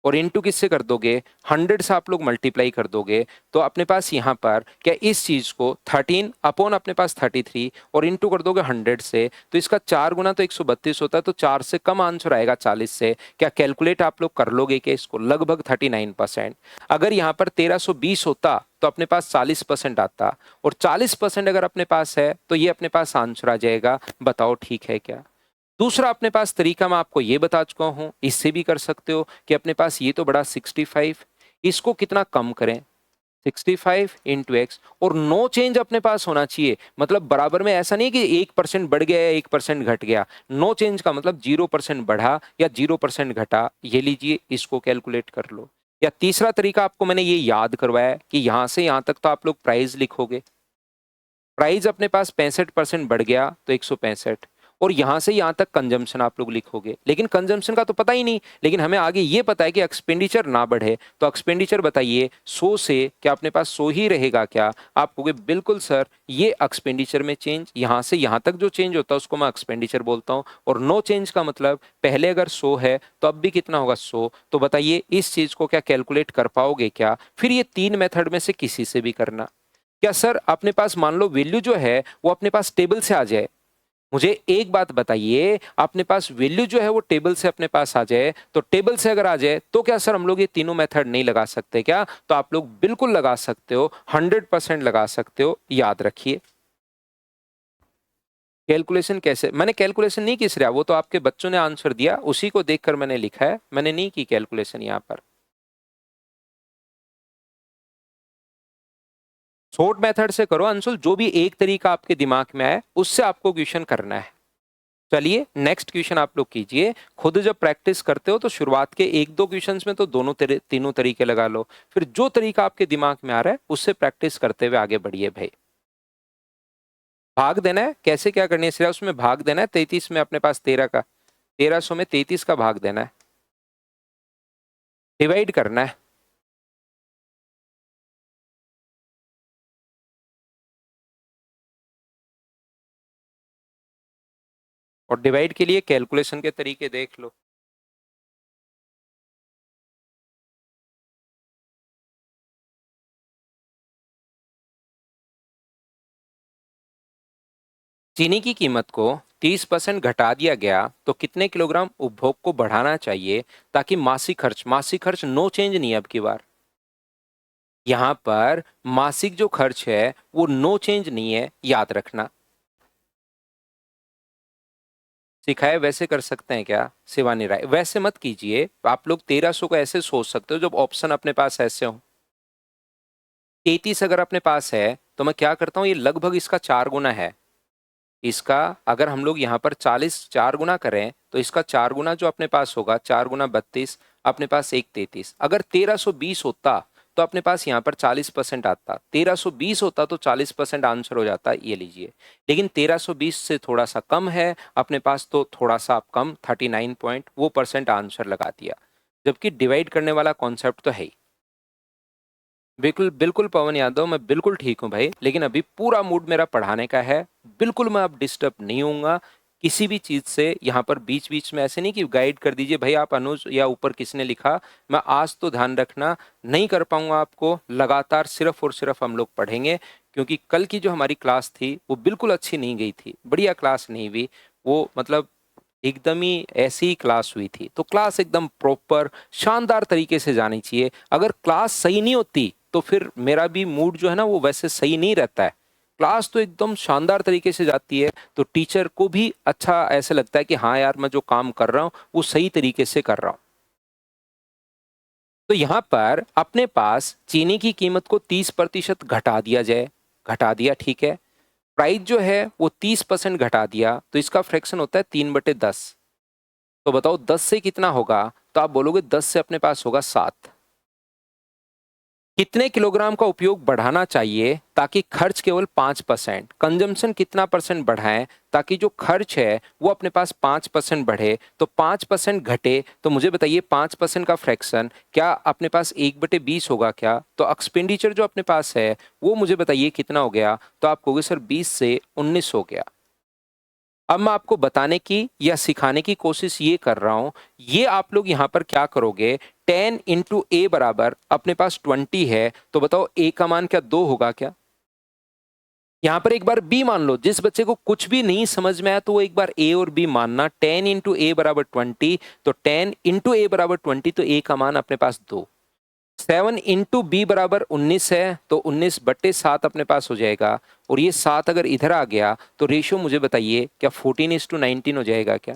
और इनटू किससे कर दोगे? 100 से आप लोग मल्टीप्लाई कर दोगे। तो अपने पास यहाँ पर क्या इस चीज को 13 अपॉन अपने पास 33 और इनटू कर दोगे 100 से, तो इसका 4 गुना तो 132 होता है, तो 4 से कम आंसर आएगा 40 से। क्या कैलकुलेट आप लोग कर लोगे कि इसको? लगभग 39%। अगर यहाँ पर 1320 होता तो अपने पास 40% आता, और 40% अगर अपने पास है तो ये अपने पास आंसर आ जाएगा। बताओ ठीक है क्या? दूसरा अपने पास तरीका मैं आपको ये बता चुका हूं, इससे भी कर सकते हो कि अपने पास ये तो बड़ा 65, इसको कितना कम करें? 65 इंटू एक्स, और नो चेंज अपने पास होना चाहिए। मतलब बराबर में ऐसा नहीं कि 1% बढ़ गया या 1% घट गया। नो चेंज का मतलब 0% बढ़ा या 0% घटा। ये लीजिए, इसको कैलकुलेट कर लो। या तीसरा तरीका आपको मैंने ये याद करवाया कि यहां से यहां तक तो आप लोग प्राइस लिखोगे। प्राइस अपने पास 65% बढ़ गया तो 165, और यहां से यहां तक कंजम्पशन आप लोग लिखोगे। लेकिन कंजम्पशन का तो पता ही नहीं, लेकिन हमें आगे ये पता है कि एक्सपेंडिचर ना बढ़े। तो एक्सपेंडिचर बताइए 100 से क्या अपने पास 100 ही रहेगा क्या? आप कहोगे बिल्कुल सर, ये एक्सपेंडिचर में चेंज, यहां से यहां तक जो चेंज होता है उसको मैं एक्सपेंडिचर बोलता हूं। और नो चेंज का मतलब पहले अगर 100 है तो अब भी कितना होगा? 100। तो बताइए इस चीज को क्या कैलकुलेट कर पाओगे क्या? फिर ये 3 मेथड में से किसी से भी करना। क्या सर अपने पास मान लो वैल्यू जो है वो अपने पास टेबल से आ जाए? मुझे एक बात बताइए, अपने पास वैल्यू जो है वो टेबल से अपने पास आ जाए, तो टेबल से अगर आ जाए तो क्या सर हम लोग ये तीनों मेथड नहीं लगा सकते क्या? तो आप लोग बिल्कुल लगा सकते हो, 100% लगा सकते हो। याद रखिए। कैलकुलेशन कैसे? मैंने कैलकुलेशन नहीं किस रहा, वो तो आपके बच्चों ने आंसर दिया, उसी को देखकर मैंने लिखा है, मैंने नहीं की कैलकुलेशन यहाँ पर। शॉर्ट मेथड से करो अंशुल, जो भी एक तरीका आपके दिमाग में आए उससे आपको क्वेश्चन करना है। चलिए नेक्स्ट क्वेश्चन आप लोग कीजिए। खुद जब प्रैक्टिस करते हो तो शुरुआत के 1-2 क्वेश्चंस में तो तीनों तरीके लगा लो, फिर जो तरीका आपके दिमाग में आ रहा है उससे प्रैक्टिस करते हुए आगे बढ़िए भाई। भाग देना है, कैसे क्या करनी है? सिर्फ उसमें भाग देना है। 33 में अपने पास 13 का, 1300 में 33 का भाग देना है, डिवाइड करना है। और डिवाइड के लिए कैलकुलेशन के तरीके देख लो। चीनी की कीमत को 30% घटा दिया गया तो कितने किलोग्राम उपभोग को बढ़ाना चाहिए ताकि मासिक खर्च नो चेंज नहीं है अब की बार? यहाँ पर मासिक जो खर्च है वो नो चेंज नहीं है, याद रखना। सिखाए वैसे कर सकते हैं क्या शिवानी राय? वैसे मत कीजिए, आप लोग 1300 को ऐसे सोच सकते हो जब ऑप्शन अपने पास ऐसे हो। 33 अगर अपने पास है तो मैं क्या करता हूँ, ये लगभग इसका 4 गुना है। इसका अगर हम लोग यहाँ पर 40 4 गुना करें तो इसका 4 गुना जो अपने पास होगा, 4 गुना 32, अपने पास एक 33। अगर 1320 होता तो अपने पास यहाँ पर 40% आता। 1320 होता तो 40% आंसर हो जाता, ये लीजिए। लेकिन 1320 से थोड़ा सा कम है अपने पास, तो थोड़ा सा आप कम 39 पॉइंट वो परसेंट आंसर लगा दिया। जबकि डिवाइड करने वाला कॉन्सेप्ट तो है ही। बिल्कुल बिल्कुल पवन यादव, मैं बिल्कुल ठीक हूँ भाई, लेकिन अभी पूरा मूड मेरा पढ़ाने का है। बिल्कुल मैं अब डिस्टर्ब नहीं होऊंगा किसी भी चीज से। यहाँ पर बीच बीच में ऐसे नहीं कि गाइड कर दीजिए भाई आप अनुज या ऊपर किसने लिखा। मैं आज तो ध्यान रखना नहीं कर पाऊंगा आपको। लगातार सिर्फ और सिर्फ हम लोग पढ़ेंगे, क्योंकि कल की जो हमारी क्लास थी वो बिल्कुल अच्छी नहीं गई थी, बढ़िया क्लास नहीं हुई वो। मतलब एकदम ही ऐसी ही क्लास हुई थी। तो क्लास एकदम प्रॉपर शानदार तरीके से जानी चाहिए। अगर क्लास सही नहीं होती तो फिर मेरा भी मूड जो है ना वो वैसे सही नहीं रहता है। क्लास तो एकदम शानदार तरीके से जाती है, तो टीचर को भी अच्छा ऐसा लगता है कि हाँ यार, मैं जो काम कर रहा हूँ वो सही तरीके से कर रहा हूँ। तो यहाँ पर अपने पास चीनी की कीमत को 30% घटा दिया जाए, घटा दिया, ठीक है। प्राइस जो है वो 30% घटा दिया, तो इसका फ्रैक्शन होता है 3/10। तो बताओ 10 से कितना होगा? तो आप बोलोगे 10 से अपने पास होगा 7। कितने किलोग्राम का उपयोग बढ़ाना चाहिए ताकि खर्च केवल 5%, कंजम्पशन कितना परसेंट बढ़ाएं ताकि जो खर्च है वो अपने पास 5% बढ़े? तो 5% घटे, तो मुझे बताइए 5% का फ्रैक्शन क्या अपने पास 1/20 होगा क्या? तो एक्सपेंडिचर जो अपने पास है वो मुझे बताइए कितना हो गया? तो आप कहोगे सर 20 से 19 हो गया। अब मैं आपको बताने की या सिखाने की कोशिश ये कर रहा हूं, ये आप लोग यहां पर क्या करोगे, 10 इंटू ए बराबर अपने पास 20 है, तो बताओ ए का मान क्या 2 होगा क्या? यहां पर एक बार बी मान लो, जिस बच्चे को कुछ भी नहीं समझ में आया तो वो एक बार ए और बी मानना। 10 इंटू ए बराबर 20, तो 10 इंटू ए बराबर 20, तो ए का मान अपने पास 2। 7 इंटू बी बराबर 19 है, तो 19/7 अपने पास हो जाएगा। और ये 7 अगर इधर आ गया तो रेशियो मुझे बताइए क्या 14:19 हो जाएगा क्या?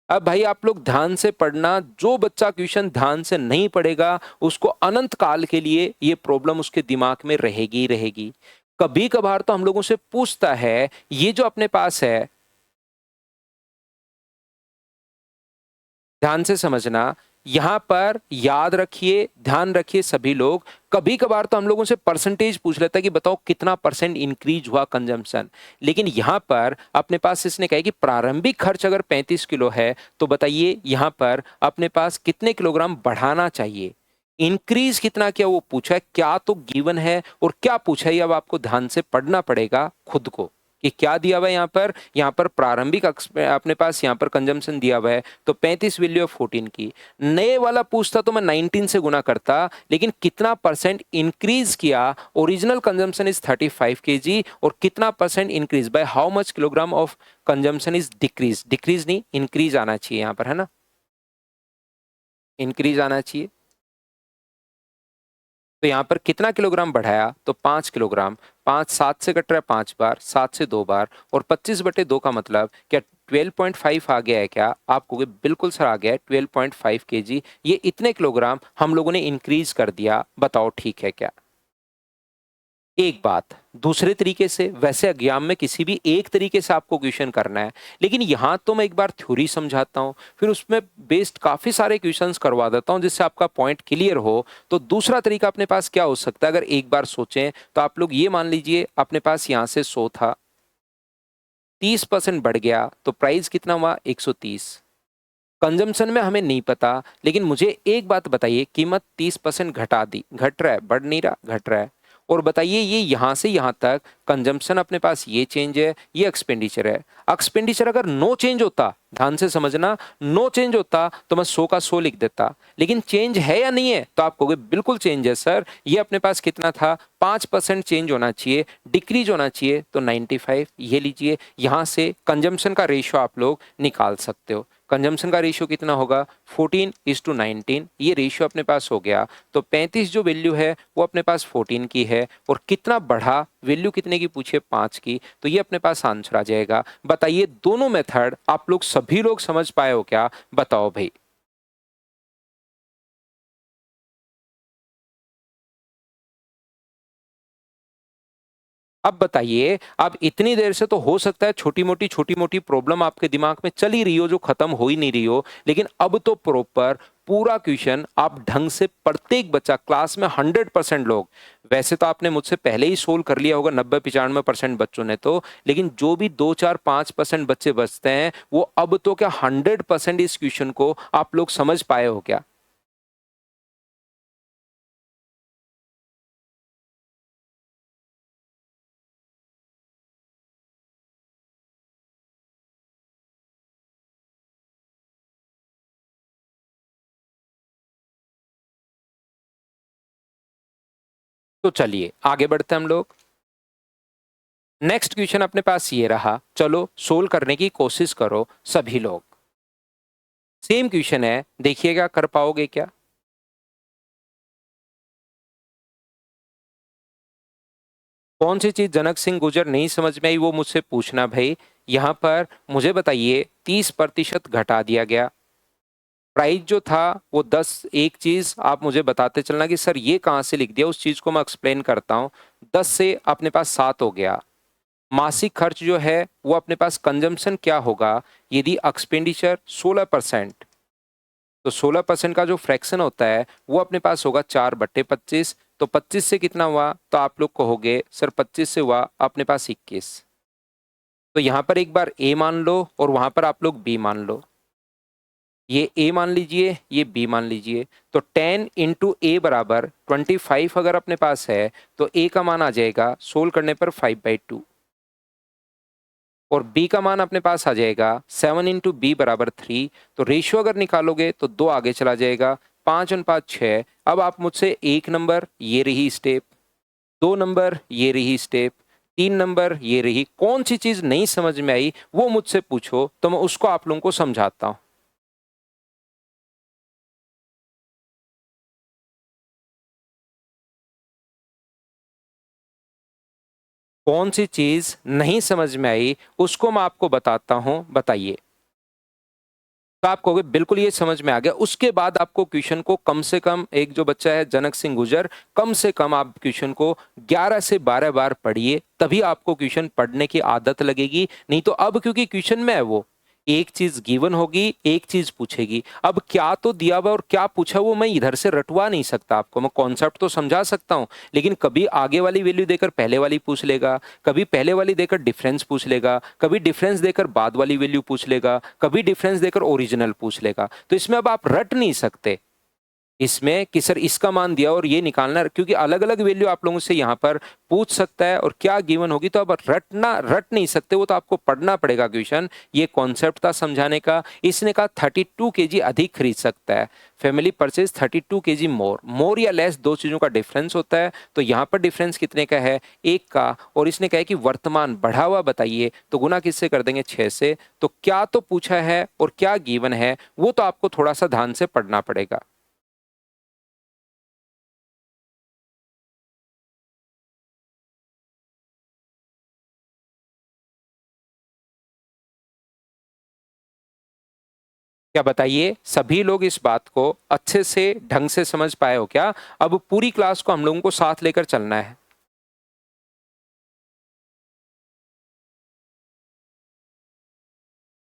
अब भाई आप लोग ध्यान से पढ़ना, जो बच्चा क्वेश्चन ध्यान से नहीं पढ़ेगा उसको अनंत काल के लिए ये प्रॉब्लम उसके दिमाग में रहेगी ही रहेगी। कभी कभार तो हम लोगों से पूछता है, ये जो अपने पास है, ध्यान से समझना, यहां पर याद रखिए, ध्यान रखिए सभी लोग, कभी कभार तो हम लोगों से परसेंटेज पूछ लेता है कि बताओ कितना परसेंट इंक्रीज हुआ कंजम्पशन। लेकिन यहां पर अपने पास इसने कहा कि प्रारंभिक खर्च अगर 35 किलो है, तो बताइए यहां पर अपने पास कितने किलोग्राम बढ़ाना चाहिए, इंक्रीज कितना किया वो पूछा है। क्या तो गिवन है और क्या पूछा है, ये अब आपको ध्यान से पढ़ना पड़ेगा खुद को कि क्या दिया हुआ है। यहाँ पर प्रारंभिक अपने पास यहाँ पर कंजम्पशन दिया हुआ है, तो 35 वैल्यू है 14 की। नए वाला पूछता तो मैं 19 से गुना करता, लेकिन कितना परसेंट इंक्रीज किया, ओरिजिनल कंजम्पशन इज 35 kg, और कितना percent increase by how much kilogram of consumption is decrease, decrease नहीं इंक्रीज आना चाहिए यहाँ पर, है ना, इंक्रीज आना चाहिए। तो यहाँ पर कितना किलोग्राम बढ़ाया, तो 5 किलोग्राम। 5 7 से कट रहा है 5 बार, 7 से 2 बार, और 25/2 का मतलब क्या 12.5 आ गया है क्या? आप कहोगे बिल्कुल सर आ गया है 12.5 kg, ये इतने किलोग्राम हम लोगों ने इंक्रीज कर दिया, बताओ ठीक है क्या? एक बात दूसरे तरीके से, वैसे एग्जाम में किसी भी एक तरीके से आपको क्वेश्चन करना है, लेकिन यहां तो मैं एक बार थ्योरी समझाता हूं, फिर उसमें बेस्ड काफी सारे क्वेश्चंस करवा देता हूं जिससे आपका पॉइंट क्लियर हो। तो दूसरा तरीका अपने पास क्या हो सकता है, अगर एक बार सोचें तो आप लोग ये मान लीजिए अपने पास यहां से 100 था, 30% बढ़ गया, तो प्राइस कितना हुआ 130। कंजम्पशन में हमें नहीं पता, लेकिन मुझे एक बात बताइए, कीमत 30% घटा दी, घट रहा है, बढ़ नहीं रहा, घट रहा है। और बताइए ये यहां से यहां तक कंजम्पशन अपने पास ये चेंज है, ये एक्सपेंडिचर है। एक्सपेंडिचर अगर नो चेंज होता, ध्यान से समझना, नो चेंज होता तो मैं 100 का 100 लिख देता, लेकिन चेंज है या नहीं है, तो आप कहोगे बिल्कुल चेंज है सर। ये अपने पास कितना था, 5% चेंज होना चाहिए, डिक्रीज होना चाहिए, तो 95। ये लीजिए, यहां से कंजम्पशन का रेशियो आप लोग निकाल सकते हो। कंजम्पशन का रेशियो कितना होगा 14:19, ये रेशियो अपने पास हो गया। तो 35 जो वैल्यू है वो अपने पास 14 की है, और कितना बढ़ा, वैल्यू कितने की पूछे 5 की, तो ये अपने पास आंसर आ जाएगा। बताइए दोनों मेथड आप लोग सभी लोग समझ पाए हो क्या, बताओ भाई। अब बताइए, अब इतनी देर से तो हो सकता है छोटी मोटी प्रॉब्लम आपके दिमाग में चल ही रही हो जो खत्म हो ही नहीं रही हो, लेकिन अब तो प्रॉपर पूरा क्वेश्चन आप ढंग से, प्रत्येक बच्चा क्लास में 100% लोग, वैसे तो आपने मुझसे पहले ही सोल्व कर लिया होगा 90-95% बच्चों ने तो, लेकिन जो भी 2 4 5% बच्चे बचते हैं वो अब तो क्या 100% इस क्वेश्चन को आप लोग समझ पाए हो क्या? तो चलिए आगे बढ़ते हैं हम लोग। नेक्स्ट क्वेश्चन अपने पास ये रहा, चलो सोल्व करने की कोशिश करो सभी लोग। सेम क्वेश्चन है, देखिएगा कर पाओगे क्या। कौन सी चीज जनक सिंह गुर्जर नहीं समझ में आई वो मुझसे पूछना भाई। यहां पर मुझे बताइए 30% घटा दिया गया। प्राइस जो था वो 10, एक चीज आप मुझे बताते चलना कि सर ये कहां से लिख दिया, उस चीज को मैं एक्सप्लेन करता हूं। 10 से अपने पास 7 हो गया। मासिक खर्च जो है वो अपने पास कंजम्पशन क्या होगा, यदि एक्सपेंडिचर 16%, तो 16% का जो फ्रैक्शन होता है वो अपने पास होगा 4/25। तो 25 से कितना हुआ, तो आप लोग कहोगे सर 25 से हुआ अपने पास 21। तो यहां पर एक बार ए मान लो और वहां पर आप लोग बी मान लो। ये ए मान लीजिए, ये बी मान लीजिए। तो 10 इंटू ए बराबर 25 अगर अपने पास है तो ए का मान आ जाएगा सोल्व करने पर 5/2, और बी का मान अपने पास आ जाएगा 7 इंटू बी बराबर 3। तो रेशियो अगर निकालोगे तो 2 आगे चला जाएगा, 5 और 5 6। अब आप मुझसे 1 नंबर ये रही स्टेप, 2 नंबर ये रही स्टेप, 3 नंबर ये रही, कौन सी चीज नहीं समझ में आई वो मुझसे पूछो तो मैं उसको आप लोगों को समझाता हूं। कौन सी चीज नहीं समझ में आई उसको मैं आपको बताता हूं, बताइए। तो आप कहोगे बिल्कुल ये समझ में आ गया। उसके बाद आपको क्वेश्चन को कम से कम, एक जो बच्चा है जनक सिंह गुर्जर, कम से कम आप क्वेश्चन को 11 से 12 बार पढ़िए, तभी आपको क्वेश्चन पढ़ने की आदत लगेगी। नहीं तो अब क्योंकि क्वेश्चन में है वो एक चीज गिवन होगी, एक चीज पूछेगी। अब क्या तो दिया हुआ और क्या पूछा वो मैं इधर से रटवा नहीं सकता आपको। मैं कॉन्सेप्ट तो समझा सकता हूं, लेकिन कभी आगे वाली वैल्यू देकर पहले वाली पूछ लेगा, कभी पहले वाली देकर डिफरेंस पूछ लेगा, कभी डिफरेंस देकर बाद वाली वैल्यू पूछ लेगा, कभी डिफरेंस देकर ओरिजिनल पूछ लेगा। तो इसमें अब आप रट नहीं सकते इसमें कि सर इसका मान दिया और ये निकालना, क्योंकि अलग अलग वैल्यू आप लोगों से यहाँ पर पूछ सकता है और क्या गिवन होगी। तो अब रट नहीं सकते, वो तो आपको पढ़ना पड़ेगा क्वेश्चन। ये कॉन्सेप्ट था समझाने का। इसने कहा 32 kg अधिक खरीद सकता है, फैमिली परचेज 32 kg मोर। मोर या लेस दो चीजों का डिफरेंस होता है, तो यहाँ पर डिफरेंस कितने का है, 1 का। और इसने कहा कि वर्तमान बढ़ा हुआ बताइए, तो गुना किससे कर देंगे, 6 से। तो क्या तो पूछा है और क्या गिवन है वो तो आपको थोड़ा सा ध्यान से पढ़ना पड़ेगा। क्या बताइए, सभी लोग इस बात को अच्छे से ढंग से समझ पाए हो क्या? अब पूरी क्लास को हम लोगों को साथ लेकर चलना है।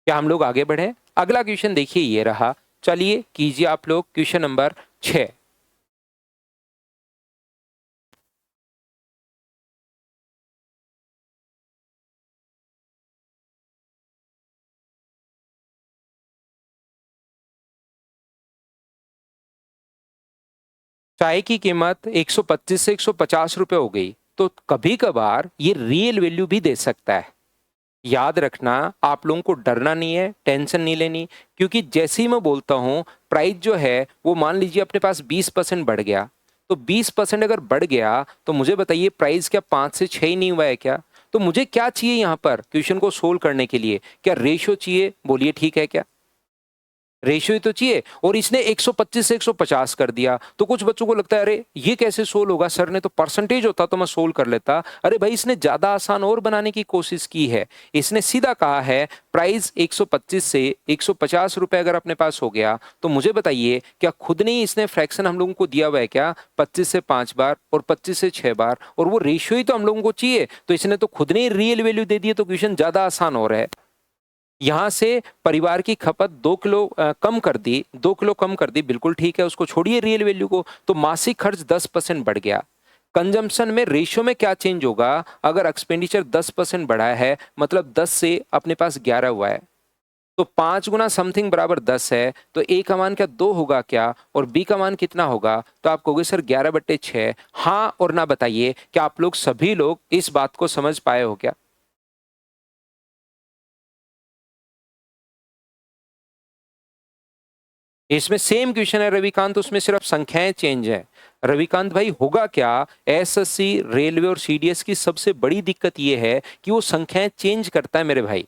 क्या हम लोग आगे बढ़े? अगला क्वेश्चन देखिए ये रहा, चलिए कीजिए आप लोग क्वेश्चन नंबर 6। चाय की कीमत 125 से 150 रुपए हो गई, तो कभी कभार ये रियल वैल्यू भी दे सकता है। याद रखना, आप लोगों को डरना नहीं है, टेंशन नहीं लेनी, क्योंकि जैसे ही मैं बोलता हूं प्राइस जो है वो मान लीजिए अपने पास 20% बढ़ गया, तो 20% अगर बढ़ गया तो मुझे बताइए प्राइस क्या 5 से 6 ही नहीं हुआ है क्या? तो मुझे क्या चाहिए यहां पर क्वेश्चन को सोल्व करने के लिए, क्या रेशियो चाहिए? बोलिए ठीक है क्या? रेशियो ही तो चाहिए। और इसने 125 से 150 कर दिया, तो कुछ बच्चों को लगता है अरे ये कैसे सोल्व होगा, सर ने तो परसेंटेज होता तो मैं सोल्व कर लेता। अरे भाई इसने ज्यादा आसान और बनाने की कोशिश की है। इसने सीधा कहा है प्राइस 125 से 150 रुपए अगर अपने पास हो गया, तो मुझे बताइए क्या खुद ने ही इसने फ्रैक्शन हम लोगों को दिया हुआ है क्या, 25 से 5 बार और 25 से 6 बार, और वो रेशियो ही तो हम लोगों को चाहिए। तो इसने तो खुद ने ही रियल वैल्यू दे दी है, तो क्वेश्चन ज्यादा आसान हो रहा है। यहां से परिवार की खपत 2 किलो कम कर दी, 2 किलो कम कर दी, बिल्कुल ठीक है, उसको छोड़िए रियल वैल्यू को। तो मासिक खर्च 10% बढ़ गया। कंजम्पशन में रेशियो में क्या चेंज होगा, अगर एक्सपेंडिचर 10% बढ़ा है मतलब 10 से अपने पास 11 हुआ है, तो 5 गुना समथिंग बराबर 10 है, तो ए का मान क्या 2 होगा क्या, और बी का मान कितना होगा? तो आप कहोगे सर 11/6। हाँ और ना बताइए, क्या आप लोग सभी लोग इस बात को समझ पाए हो क्या? इसमें सेम क्वेश्चन है रविकांत, उसमें सिर्फ संख्याएं चेंज है। रविकांत भाई होगा क्या, एसएससी रेलवे और सीडीएस की सबसे बड़ी दिक्कत यह है कि वो संख्याएं चेंज करता है मेरे भाई,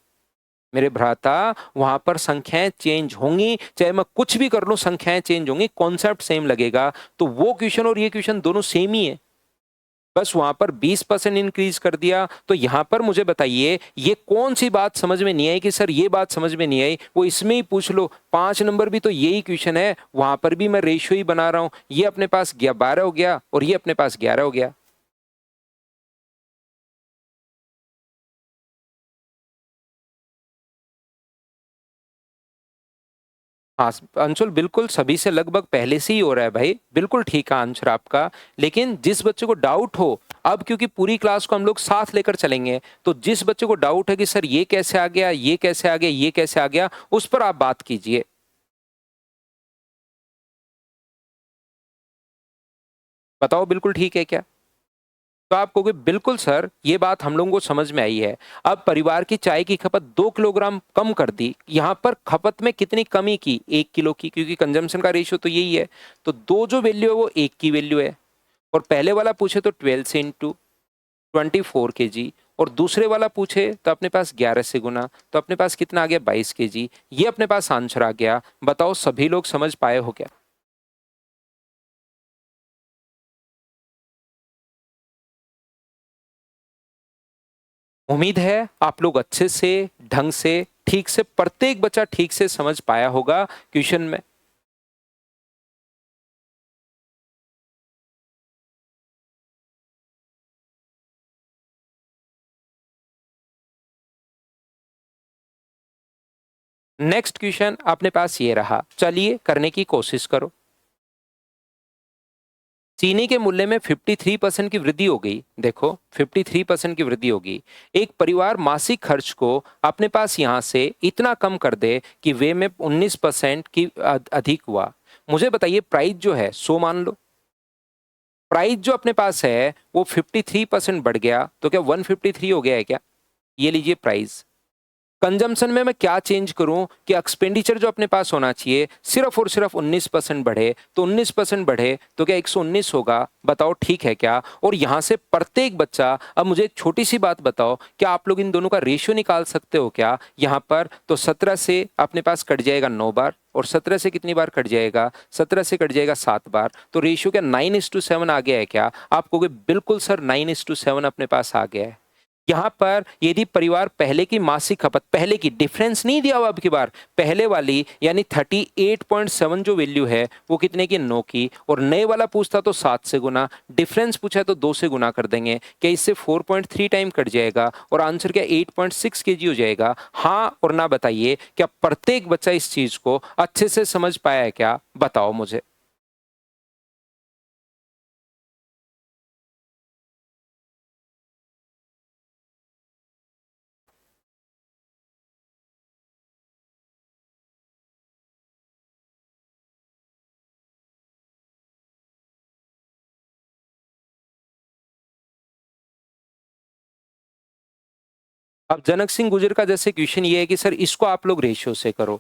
मेरे भ्राता। वहां पर संख्याएं चेंज होंगी, चाहे मैं कुछ भी कर लूं संख्याएं चेंज होंगी, कॉन्सेप्ट सेम लगेगा। तो वो क्वेश्चन और ये क्वेश्चन दोनों सेम ही है, बस वहां पर 20% इंक्रीज कर दिया। तो यहां पर मुझे बताइए ये कौन सी बात समझ में नहीं आई कि सर ये बात समझ में नहीं आई, वो इसमें ही पूछ लो। 5 नंबर भी तो यही क्वेश्चन है, वहां पर भी मैं रेशियो ही बना रहा हूं। ये अपने पास 12 हो गया और ये अपने पास 11 हो गया। हाँ अंशुल, बिल्कुल सभी से लगभग पहले से ही हो रहा है भाई, बिल्कुल ठीक है आंसर आपका। लेकिन जिस बच्चे को डाउट हो, अब क्योंकि पूरी क्लास को हम लोग साथ लेकर चलेंगे, तो जिस बच्चे को डाउट है कि सर ये कैसे आ गया, ये कैसे आ गया, ये कैसे आ गया, उस पर आप बात कीजिए। बताओ बिल्कुल ठीक है क्या? तो आप कहोगे बिल्कुल सर, ये बात हम लोगों को समझ में आई है। अब परिवार की चाय की खपत 2 किलोग्राम कम कर दी, यहां पर खपत में कितनी कमी की? 1 किलो की, क्योंकि कंजम्पशन का रेशियो तो यही है। तो दो जो वैल्यू है वो एक की वैल्यू है। और पहले वाला पूछे तो 12 से इंटू 24 kg, और दूसरे वाला पूछे तो अपने पास 11 से गुना, तो अपने पास कितना आ गया? 22 kg। ये अपने पास आंसर आ गया। बताओ सभी लोग समझ पाए हो क्या? उम्मीद है आप लोग अच्छे से, ढंग से, ठीक से, प्रत्येक बच्चा ठीक से समझ पाया होगा क्वेश्चन में। नेक्स्ट क्वेश्चन अपने पास ये रहा, चलिए करने की कोशिश करो। चीनी के मूल्य में 53% की वृद्धि हो गई। देखो 53% की वृद्धि होगी। एक परिवार मासिक खर्च को अपने पास यहां से इतना कम कर दे कि वे में 19% की अधिक हुआ। मुझे बताइए प्राइस जो है 100 मान लो, प्राइस जो अपने पास है वो 53% बढ़ गया, तो क्या 153 हो गया है क्या? ये लीजिए प्राइस। कंजम्पशन में मैं क्या चेंज करूं कि एक्सपेंडिचर जो अपने पास होना चाहिए सिर्फ और सिर्फ 19% बढ़े, तो 19% बढ़े तो क्या 119 होगा? बताओ ठीक है क्या? और यहां से प्रत्येक बच्चा, अब मुझे एक छोटी सी बात बताओ, क्या आप लोग इन दोनों का रेशियो निकाल सकते हो क्या? यहां पर तो 17 से अपने पास कट जाएगा 9 बार, और 17 से कितनी बार कट जाएगा? 17 से कट जाएगा 7 बार। तो रेशियो क्या 9:7 आ गया है क्या? आप कहोगे बिल्कुल सर 9:7 अपने पास आ गया है। यहां पर यदि परिवार पहले की मासिक खपत, पहले की डिफरेंस नहीं दिया हुआ अब की बार, पहले वाली यानी 38.7 जो वैल्यू है वो कितने की? 9 की। और नए वाला पूछता तो 7 से गुना, डिफरेंस पूछा तो 2 से गुना कर देंगे। क्या इससे 4.3 टाइम कट जाएगा और आंसर क्या 8.6 केजी हो जाएगा? हाँ और ना बताइए, क्या प्रत्येक बच्चा इस चीज को अच्छे से समझ पाया है क्या? बताओ मुझे। अब जनक सिंह गुर्जर का जैसे क्वेश्चन ये है कि सर इसको आप लोग रेशियो से करो।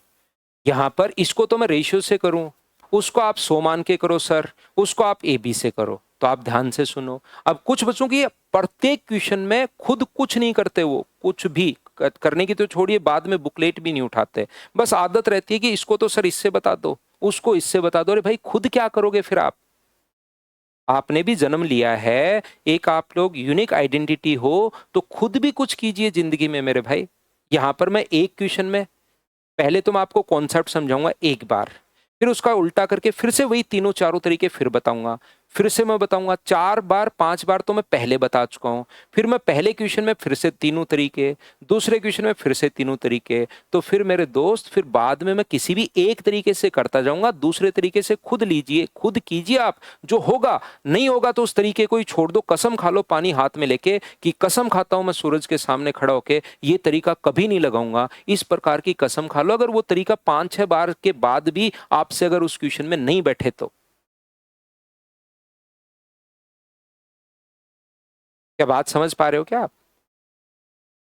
यहां पर इसको तो मैं रेशियो से करूं, उसको आप 100 मान के करो सर, उसको आप ए बी से करो। तो आप ध्यान से सुनो। अब कुछ बच्चों की प्रत्येक क्वेश्चन में खुद कुछ नहीं करते, वो कुछ भी करने की तो छोड़िए, बाद में बुकलेट भी नहीं उठाते। बस आदत रहती है कि इसको तो सर इससे बता दो, उसको इससे बता दो। अरे भाई खुद क्या करोगे फिर आप? आपने भी जन्म लिया है, एक आप लोग यूनिक आइडेंटिटी हो, तो खुद भी कुछ कीजिए जिंदगी में मेरे भाई। यहां पर मैं एक क्वेश्चन में पहले तो मैं आपको कॉन्सेप्ट समझाऊंगा एक बार, फिर उसका उल्टा करके फिर से वही तीनों चारों तरीके फिर बताऊंगा, फिर से मैं बताऊंगा 4 बार 5 बार तो मैं पहले बता चुका हूं। फिर मैं पहले क्वेश्चन में फिर से तीनों तरीके, दूसरे क्वेश्चन में फिर से तीनों तरीके। तो फिर मेरे दोस्त फिर बाद में मैं किसी भी एक तरीके से करता जाऊंगा, दूसरे तरीके से खुद लीजिए, खुद कीजिए आप। जो होगा, नहीं होगा तो उस तरीके को ही छोड़ दो। कसम खा लो पानी हाथ में लेके कि कसम खाता हूं मैं सूरज के सामने खड़ा होके, ये तरीका कभी नहीं लगाऊंगा। इस प्रकार की कसम खा लो, अगर वो तरीका 5-6 बार के बाद भी आपसे अगर उस क्वेश्चन में नहीं बैठे तो। क्या बात समझ पा रहे हो क्या आप?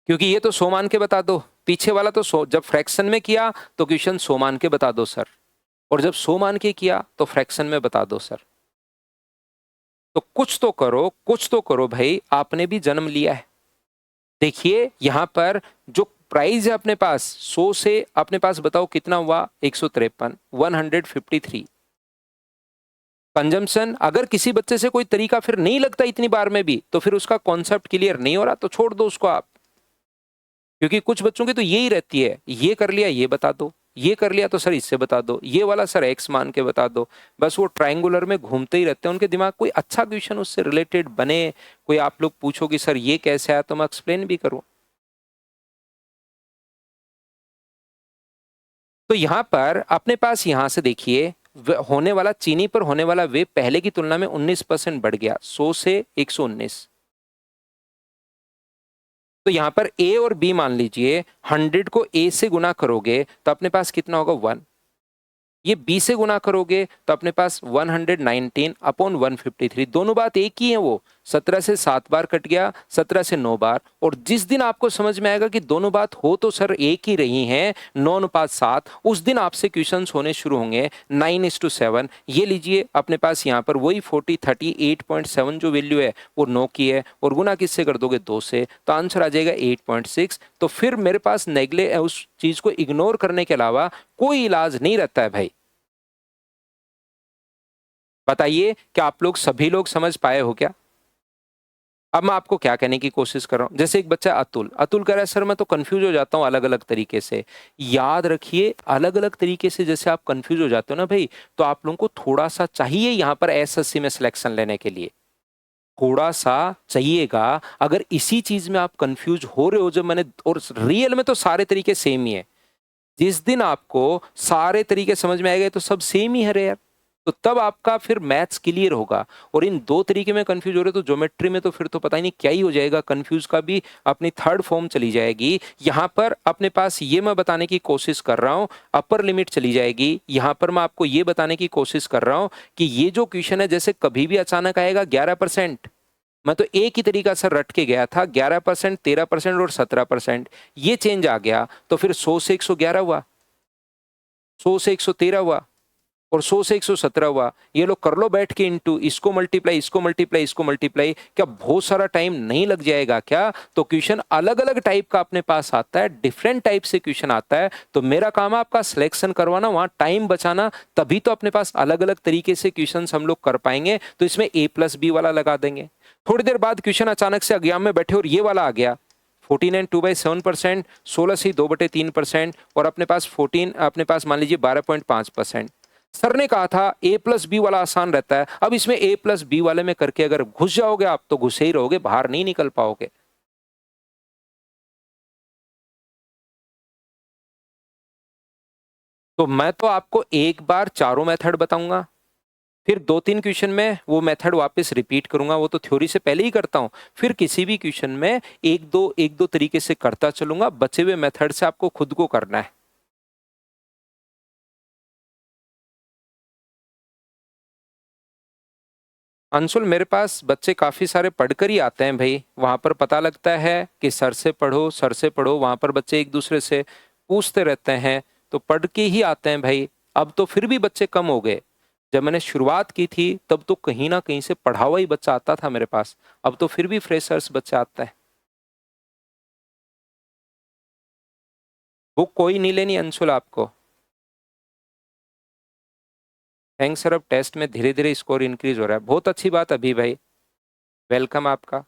क्योंकि ये तो 100 मान के बता दो, पीछे वाला तो 100, जब फ्रैक्शन में किया तो क्वेश्चन 100 मान के बता दो सर, और जब 100 मान के किया तो फ्रैक्शन में बता दो सर। तो कुछ तो करो, कुछ तो करो भाई, आपने भी जन्म लिया है। देखिए यहां पर जो प्राइस है अपने पास 100 से अपने पास बताओ कितना हुआ? 153, 153। कंजम्पशन, अगर किसी बच्चे से कोई तरीका फिर नहीं लगता इतनी बार में भी, तो फिर उसका कॉन्सेप्ट क्लियर नहीं हो रहा तो छोड़ दो उसको आप। क्योंकि कुछ बच्चों की तो यही रहती है, ये कर लिया ये बता दो, ये कर लिया तो सर इससे बता दो, ये वाला सर एक्स मान के बता दो। बस वो ट्रायंगुलर में घूमते ही रहते हैं, उनके दिमाग कोई अच्छा क्वेश्चन उससे रिलेटेड बने, कोई आप लोग पूछो कि सर ये कैसे आया तो मैं एक्सप्लेन भी करूं। तो यहां पर अपने पास यहां से देखिए होने वाला चीनी पर होने वाला वेव पहले की तुलना में 19% बढ़ गया, 100 से 119। तो यहां पर ए और बी मान लीजिए, 100 को ए से गुना करोगे तो अपने पास कितना होगा 1, ये बी से गुना करोगे तो अपने पास 119 अपॉन 153, दोनों बात एक ही है। वो 17 से 7 बार कट गया, 17 से 9 बार। और जिस दिन आपको समझ में आएगा कि दोनों बात हो तो सर एक ही रही हैं, 9:7, उस दिन आपसे क्वेश्चंस होने शुरू होंगे 9:7। ये लीजिए अपने पास यहाँ पर वही 38.7 जो वैल्यू है वो 9 की है, और गुना किससे कर दोगे 2 से, तो आंसर आ जाएगा 8.6। तो फिर मेरे पास नेगले उस चीज को इग्नोर करने के अलावा कोई इलाज नहीं रहता है भाई। बताइए क्या आप लोग सभी लोग समझ पाए हो क्या? अब मैं आपको क्या कहने की कोशिश कर रहा हूं, जैसे एक बच्चा अतुल अतुल कह रहा है सर मैं तो कंफ्यूज हो जाता हूं अलग अलग तरीके से। याद रखिए अलग अलग तरीके से जैसे आप कंफ्यूज हो जाते हो ना भाई, तो आप लोगों को थोड़ा सा चाहिए यहां पर एसएससी में सिलेक्शन लेने के लिए, थोड़ा सा चाहिएगा। अगर इसी चीज में आप कंफ्यूज हो रहे हो, जब मैंने, और रियल में तो सारे तरीके सेम ही है, जिस दिन आपको सारे तरीके समझ में आएंगे तो सब सेम ही है रे यार, तो तब आपका फिर मैथ्स क्लियर होगा। और इन दो तरीके में कंफ्यूज हो रहे तो ज्योमेट्री में तो फिर तो पता ही नहीं क्या ही हो जाएगा, कंफ्यूज का भी अपनी थर्ड फॉर्म चली जाएगी। यहां पर अपने पास ये मैं बताने की कोशिश कर रहा हूं, अपर लिमिट चली जाएगी। यहां पर मैं आपको ये बताने की कोशिश कर रहा हूं कि ये जो क्वेश्चन है जैसे कभी भी अचानक आएगा 11%, मैं तो एक ही तरीका से रट के गया था, 11%, 13% और 17%, ये चेंज आ गया तो फिर 100 से 111 हुआ, 100 से 113 हुआ, और 100 से 117 हुआ। ये लोग कर लो बैठ के इनटू, इसको मल्टीप्लाई इसको मल्टीप्लाई इसको मल्टीप्लाई, क्या बहुत सारा टाइम नहीं लग जाएगा क्या? तो क्वेश्चन अलग अलग टाइप का अपने पास आता है, डिफरेंट टाइप से क्वेश्चन आता है, तो मेरा काम है आपका सिलेक्शन करवाना, वहां टाइम बचाना, तभी तो अपने पास अलग अलग तरीके से क्वेश्चन हम लोग कर पाएंगे। तो इसमें A+B वाला लगा देंगे, थोड़ी देर बाद क्वेश्चन अचानक से एग्जाम में बैठे और ये वाला आ गया 14 एंड 2/7%, 16 से 2/3%, और अपने पास 14, अपने पास मान लीजिए 12.5%। सर ने कहा था A+B वाला आसान रहता है, अब इसमें A+B वाले में करके अगर घुस जाओगे आप तो घुसे ही रहोगे, बाहर नहीं निकल पाओगे। तो मैं तो आपको एक बार चारों मेथड बताऊंगा, फिर 2-3 क्वेश्चन में वो मेथड वापस रिपीट करूंगा, वो तो थ्योरी से पहले ही करता हूं। फिर किसी भी क्वेश्चन में एक दो तरीके से करता चलूंगा, बचे हुए मेथड से आपको खुद को करना है। अंशुल मेरे पास बच्चे काफी सारे पढ़कर ही आते हैं भाई, वहां पर पता लगता है कि सर से पढ़ो सर से पढ़ो, वहां पर बच्चे एक दूसरे से पूछते रहते हैं, तो पढ़ के ही आते हैं भाई। अब तो फिर भी बच्चे कम हो गए, जब मैंने शुरुआत की थी तब तो कहीं ना कहीं से पढ़ा हुआ ही बच्चा आता था मेरे पास, अब तो फिर भी फ्रेशर्स बच्चा आता है। बुक कोई नहीं लेनी अंशुल आपको। थैंक्स सर, अब टेस्ट में धीरे धीरे स्कोर इंक्रीज हो रहा है, बहुत अच्छी बात अभी भाई, वेलकम आपका।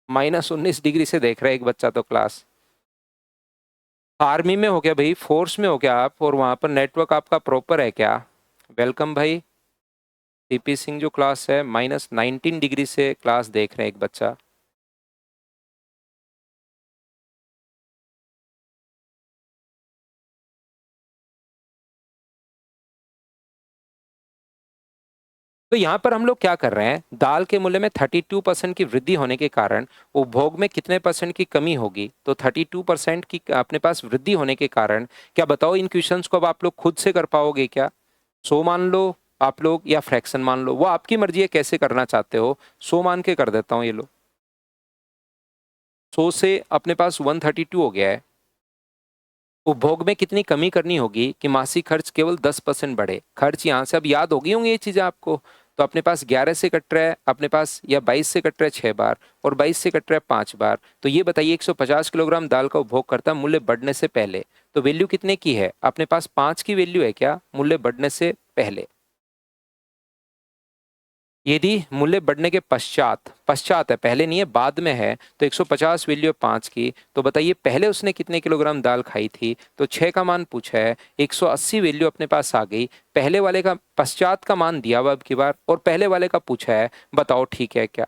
-19 डिग्री से देख रहा है एक बच्चा तो क्लास। आर्मी में हो क्या भाई, फोर्स में हो क्या आप, और वहां पर नेटवर्क आपका प्रॉपर है क्या? वेलकम भाई। सीपी सिंह जो क्लास है -19 डिग्री से क्लास देख रहे हैं एक बच्चा। तो यहाँ पर हम लोग क्या कर रहे हैं, दाल के मूल्य में 32% की वृद्धि होने के कारण उपभोग में कितने परसेंट की कमी होगी, तो 32% की अपने पास वृद्धि होने के कारण, क्या बताओ इन क्वेश्चंस को अब आप लोग खुद से कर पाओगे क्या? 100 मान लो आप लोग, या फ्रैक्शन मान लो, वो आपकी मर्जी है कैसे करना चाहते हो। 100 मान के कर देता हूँ, ये लो 100 से अपने पास 132 हो गया है। उपभोग में कितनी कमी करनी होगी कि मासिक खर्च केवल 10% बढ़े, खर्च यहाँ से अब याद होगी होंगी ये चीजें आपको। तो अपने पास 11 से कट रहा है अपने पास, या 22 से कट रहा है 6 बार, और 22 से कट रहा है 5 बार। तो ये बताइए 150 किलोग्राम दाल का उपभोग करता मूल्य बढ़ने से पहले, तो वैल्यू कितने की है? अपने पास 5 की वैल्यू है क्या मूल्य बढ़ने से पहले? यदि मूल्य बढ़ने के पश्चात, पश्चात है पहले नहीं है बाद में है, तो 150 वैल्यू है 5 की, तो बताइए पहले उसने कितने किलोग्राम दाल खाई थी? तो 6 का मान पूछा है, 180 वैल्यू अपने पास आ गई। पहले वाले का पश्चात का मान दिया हुआ अब की बार, और पहले वाले का पूछा है, बताओ ठीक है क्या?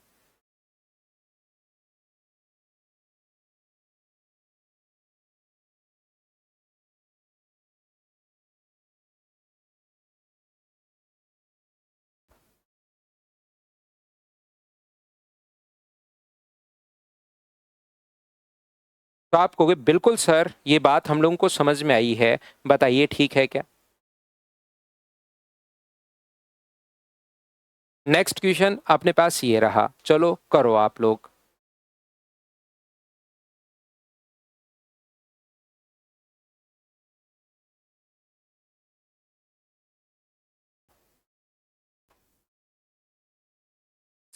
तो आप कहोगे बिल्कुल सर, ये बात हम लोगों को समझ में आई है, बताइए ठीक है क्या? नेक्स्ट क्वेश्चन अपने पास ये रहा, चलो करो आप लोग।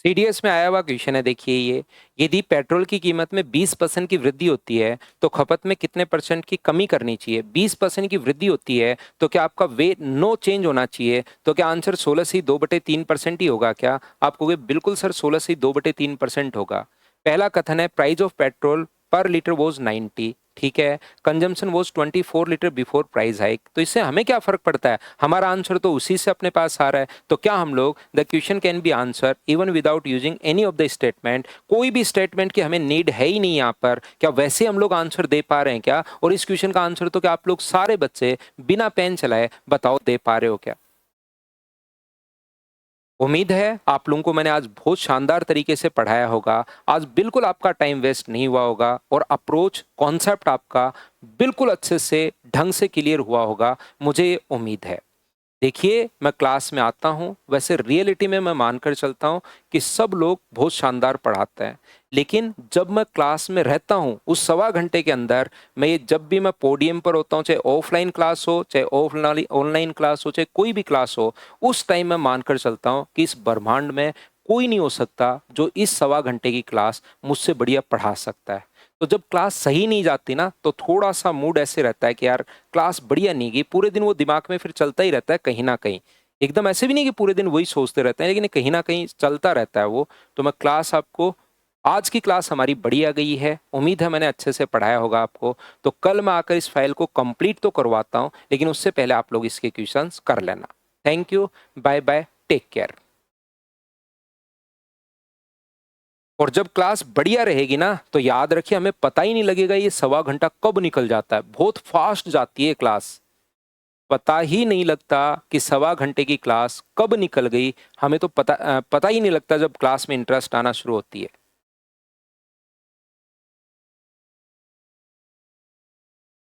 सीडीएस में आया हुआ क्वेश्चन है, देखिए ये, यदि पेट्रोल की कीमत में 20% की वृद्धि होती है तो खपत में कितने परसेंट की कमी करनी चाहिए? 20% की वृद्धि होती है तो क्या आपका वे नो चेंज होना चाहिए? तो क्या आंसर 16 से 2/3% ही होगा क्या? आप कहोगे बिल्कुल सर 16 से 2/3% होगा। पहला कथन है प्राइस ऑफ पेट्रोल पर लीटर वॉज 90, ठीक है, consumption was 24 litre before price hike. तो इससे हमें क्या फर्क पड़ता है, हमारा आंसर तो उसी से अपने पास आ रहा है। तो क्या हम लोग the question can be answer even without using any of the statement, कोई भी स्टेटमेंट की हमें नीड है ही नहीं यहाँ पर, क्या वैसे हम लोग आंसर दे पा रहे हैं क्या? और इस क्वेश्चन का आंसर तो क्या आप लोग सारे बच्चे बिना पेन चलाए बताओ दे पा रहे हो क्या? उम्मीद है आप लोगों को मैंने आज बहुत शानदार तरीके से पढ़ाया होगा, आज बिल्कुल आपका टाइम वेस्ट नहीं हुआ होगा, और अप्रोच कॉन्सेप्ट आपका बिल्कुल अच्छे से ढंग से क्लियर हुआ होगा, मुझे ये उम्मीद है। देखिए मैं क्लास में आता हूँ, वैसे रियलिटी में मैं मानकर चलता हूँ कि सब लोग बहुत शानदार पढ़ाते हैं, लेकिन जब मैं क्लास में रहता हूँ उस सवा घंटे के अंदर, मैं ये जब भी मैं पोडियम पर होता हूँ, चाहे ऑफलाइन क्लास हो चाहे ऑफलाइन ऑनलाइन क्लास हो चाहे कोई भी क्लास हो, उस टाइम मैं मानकर चलता हूँ कि इस ब्रह्मांड में कोई नहीं हो सकता जो इस सवा घंटे की क्लास मुझसे बढ़िया पढ़ा सकता है। तो जब क्लास सही नहीं जाती ना, तो थोड़ा सा मूड ऐसे रहता है कि यार क्लास बढ़िया नहीं गई, पूरे दिन वो दिमाग में फिर चलता ही रहता है कहीं ना कहीं। एकदम ऐसे भी नहीं कि पूरे दिन वही सोचते रहते हैं, लेकिन कहीं ना कहीं चलता रहता है वो। तो मैं क्लास आपको, आज की क्लास हमारी बढ़िया गई है, उम्मीद है मैंने अच्छे से पढ़ाया होगा आपको। तो कल मैं आकर इस फाइल को कंप्लीट तो करवाता हूँ, लेकिन उससे पहले आप लोग इसके क्वेश्चंस कर लेना। Thank you, bye bye, take care. और जब क्लास बढ़िया रहेगी ना, तो याद रखिए हमें पता ही नहीं लगेगा ये सवा घंटा कब निकल जाता है, बहुत फास्ट जाती है क्लास, पता ही नहीं लगता कि सवा घंटे की क्लास कब निकल गई। हमें तो पता ही नहीं लगता जब क्लास में इंटरेस्ट आना शुरू होती है।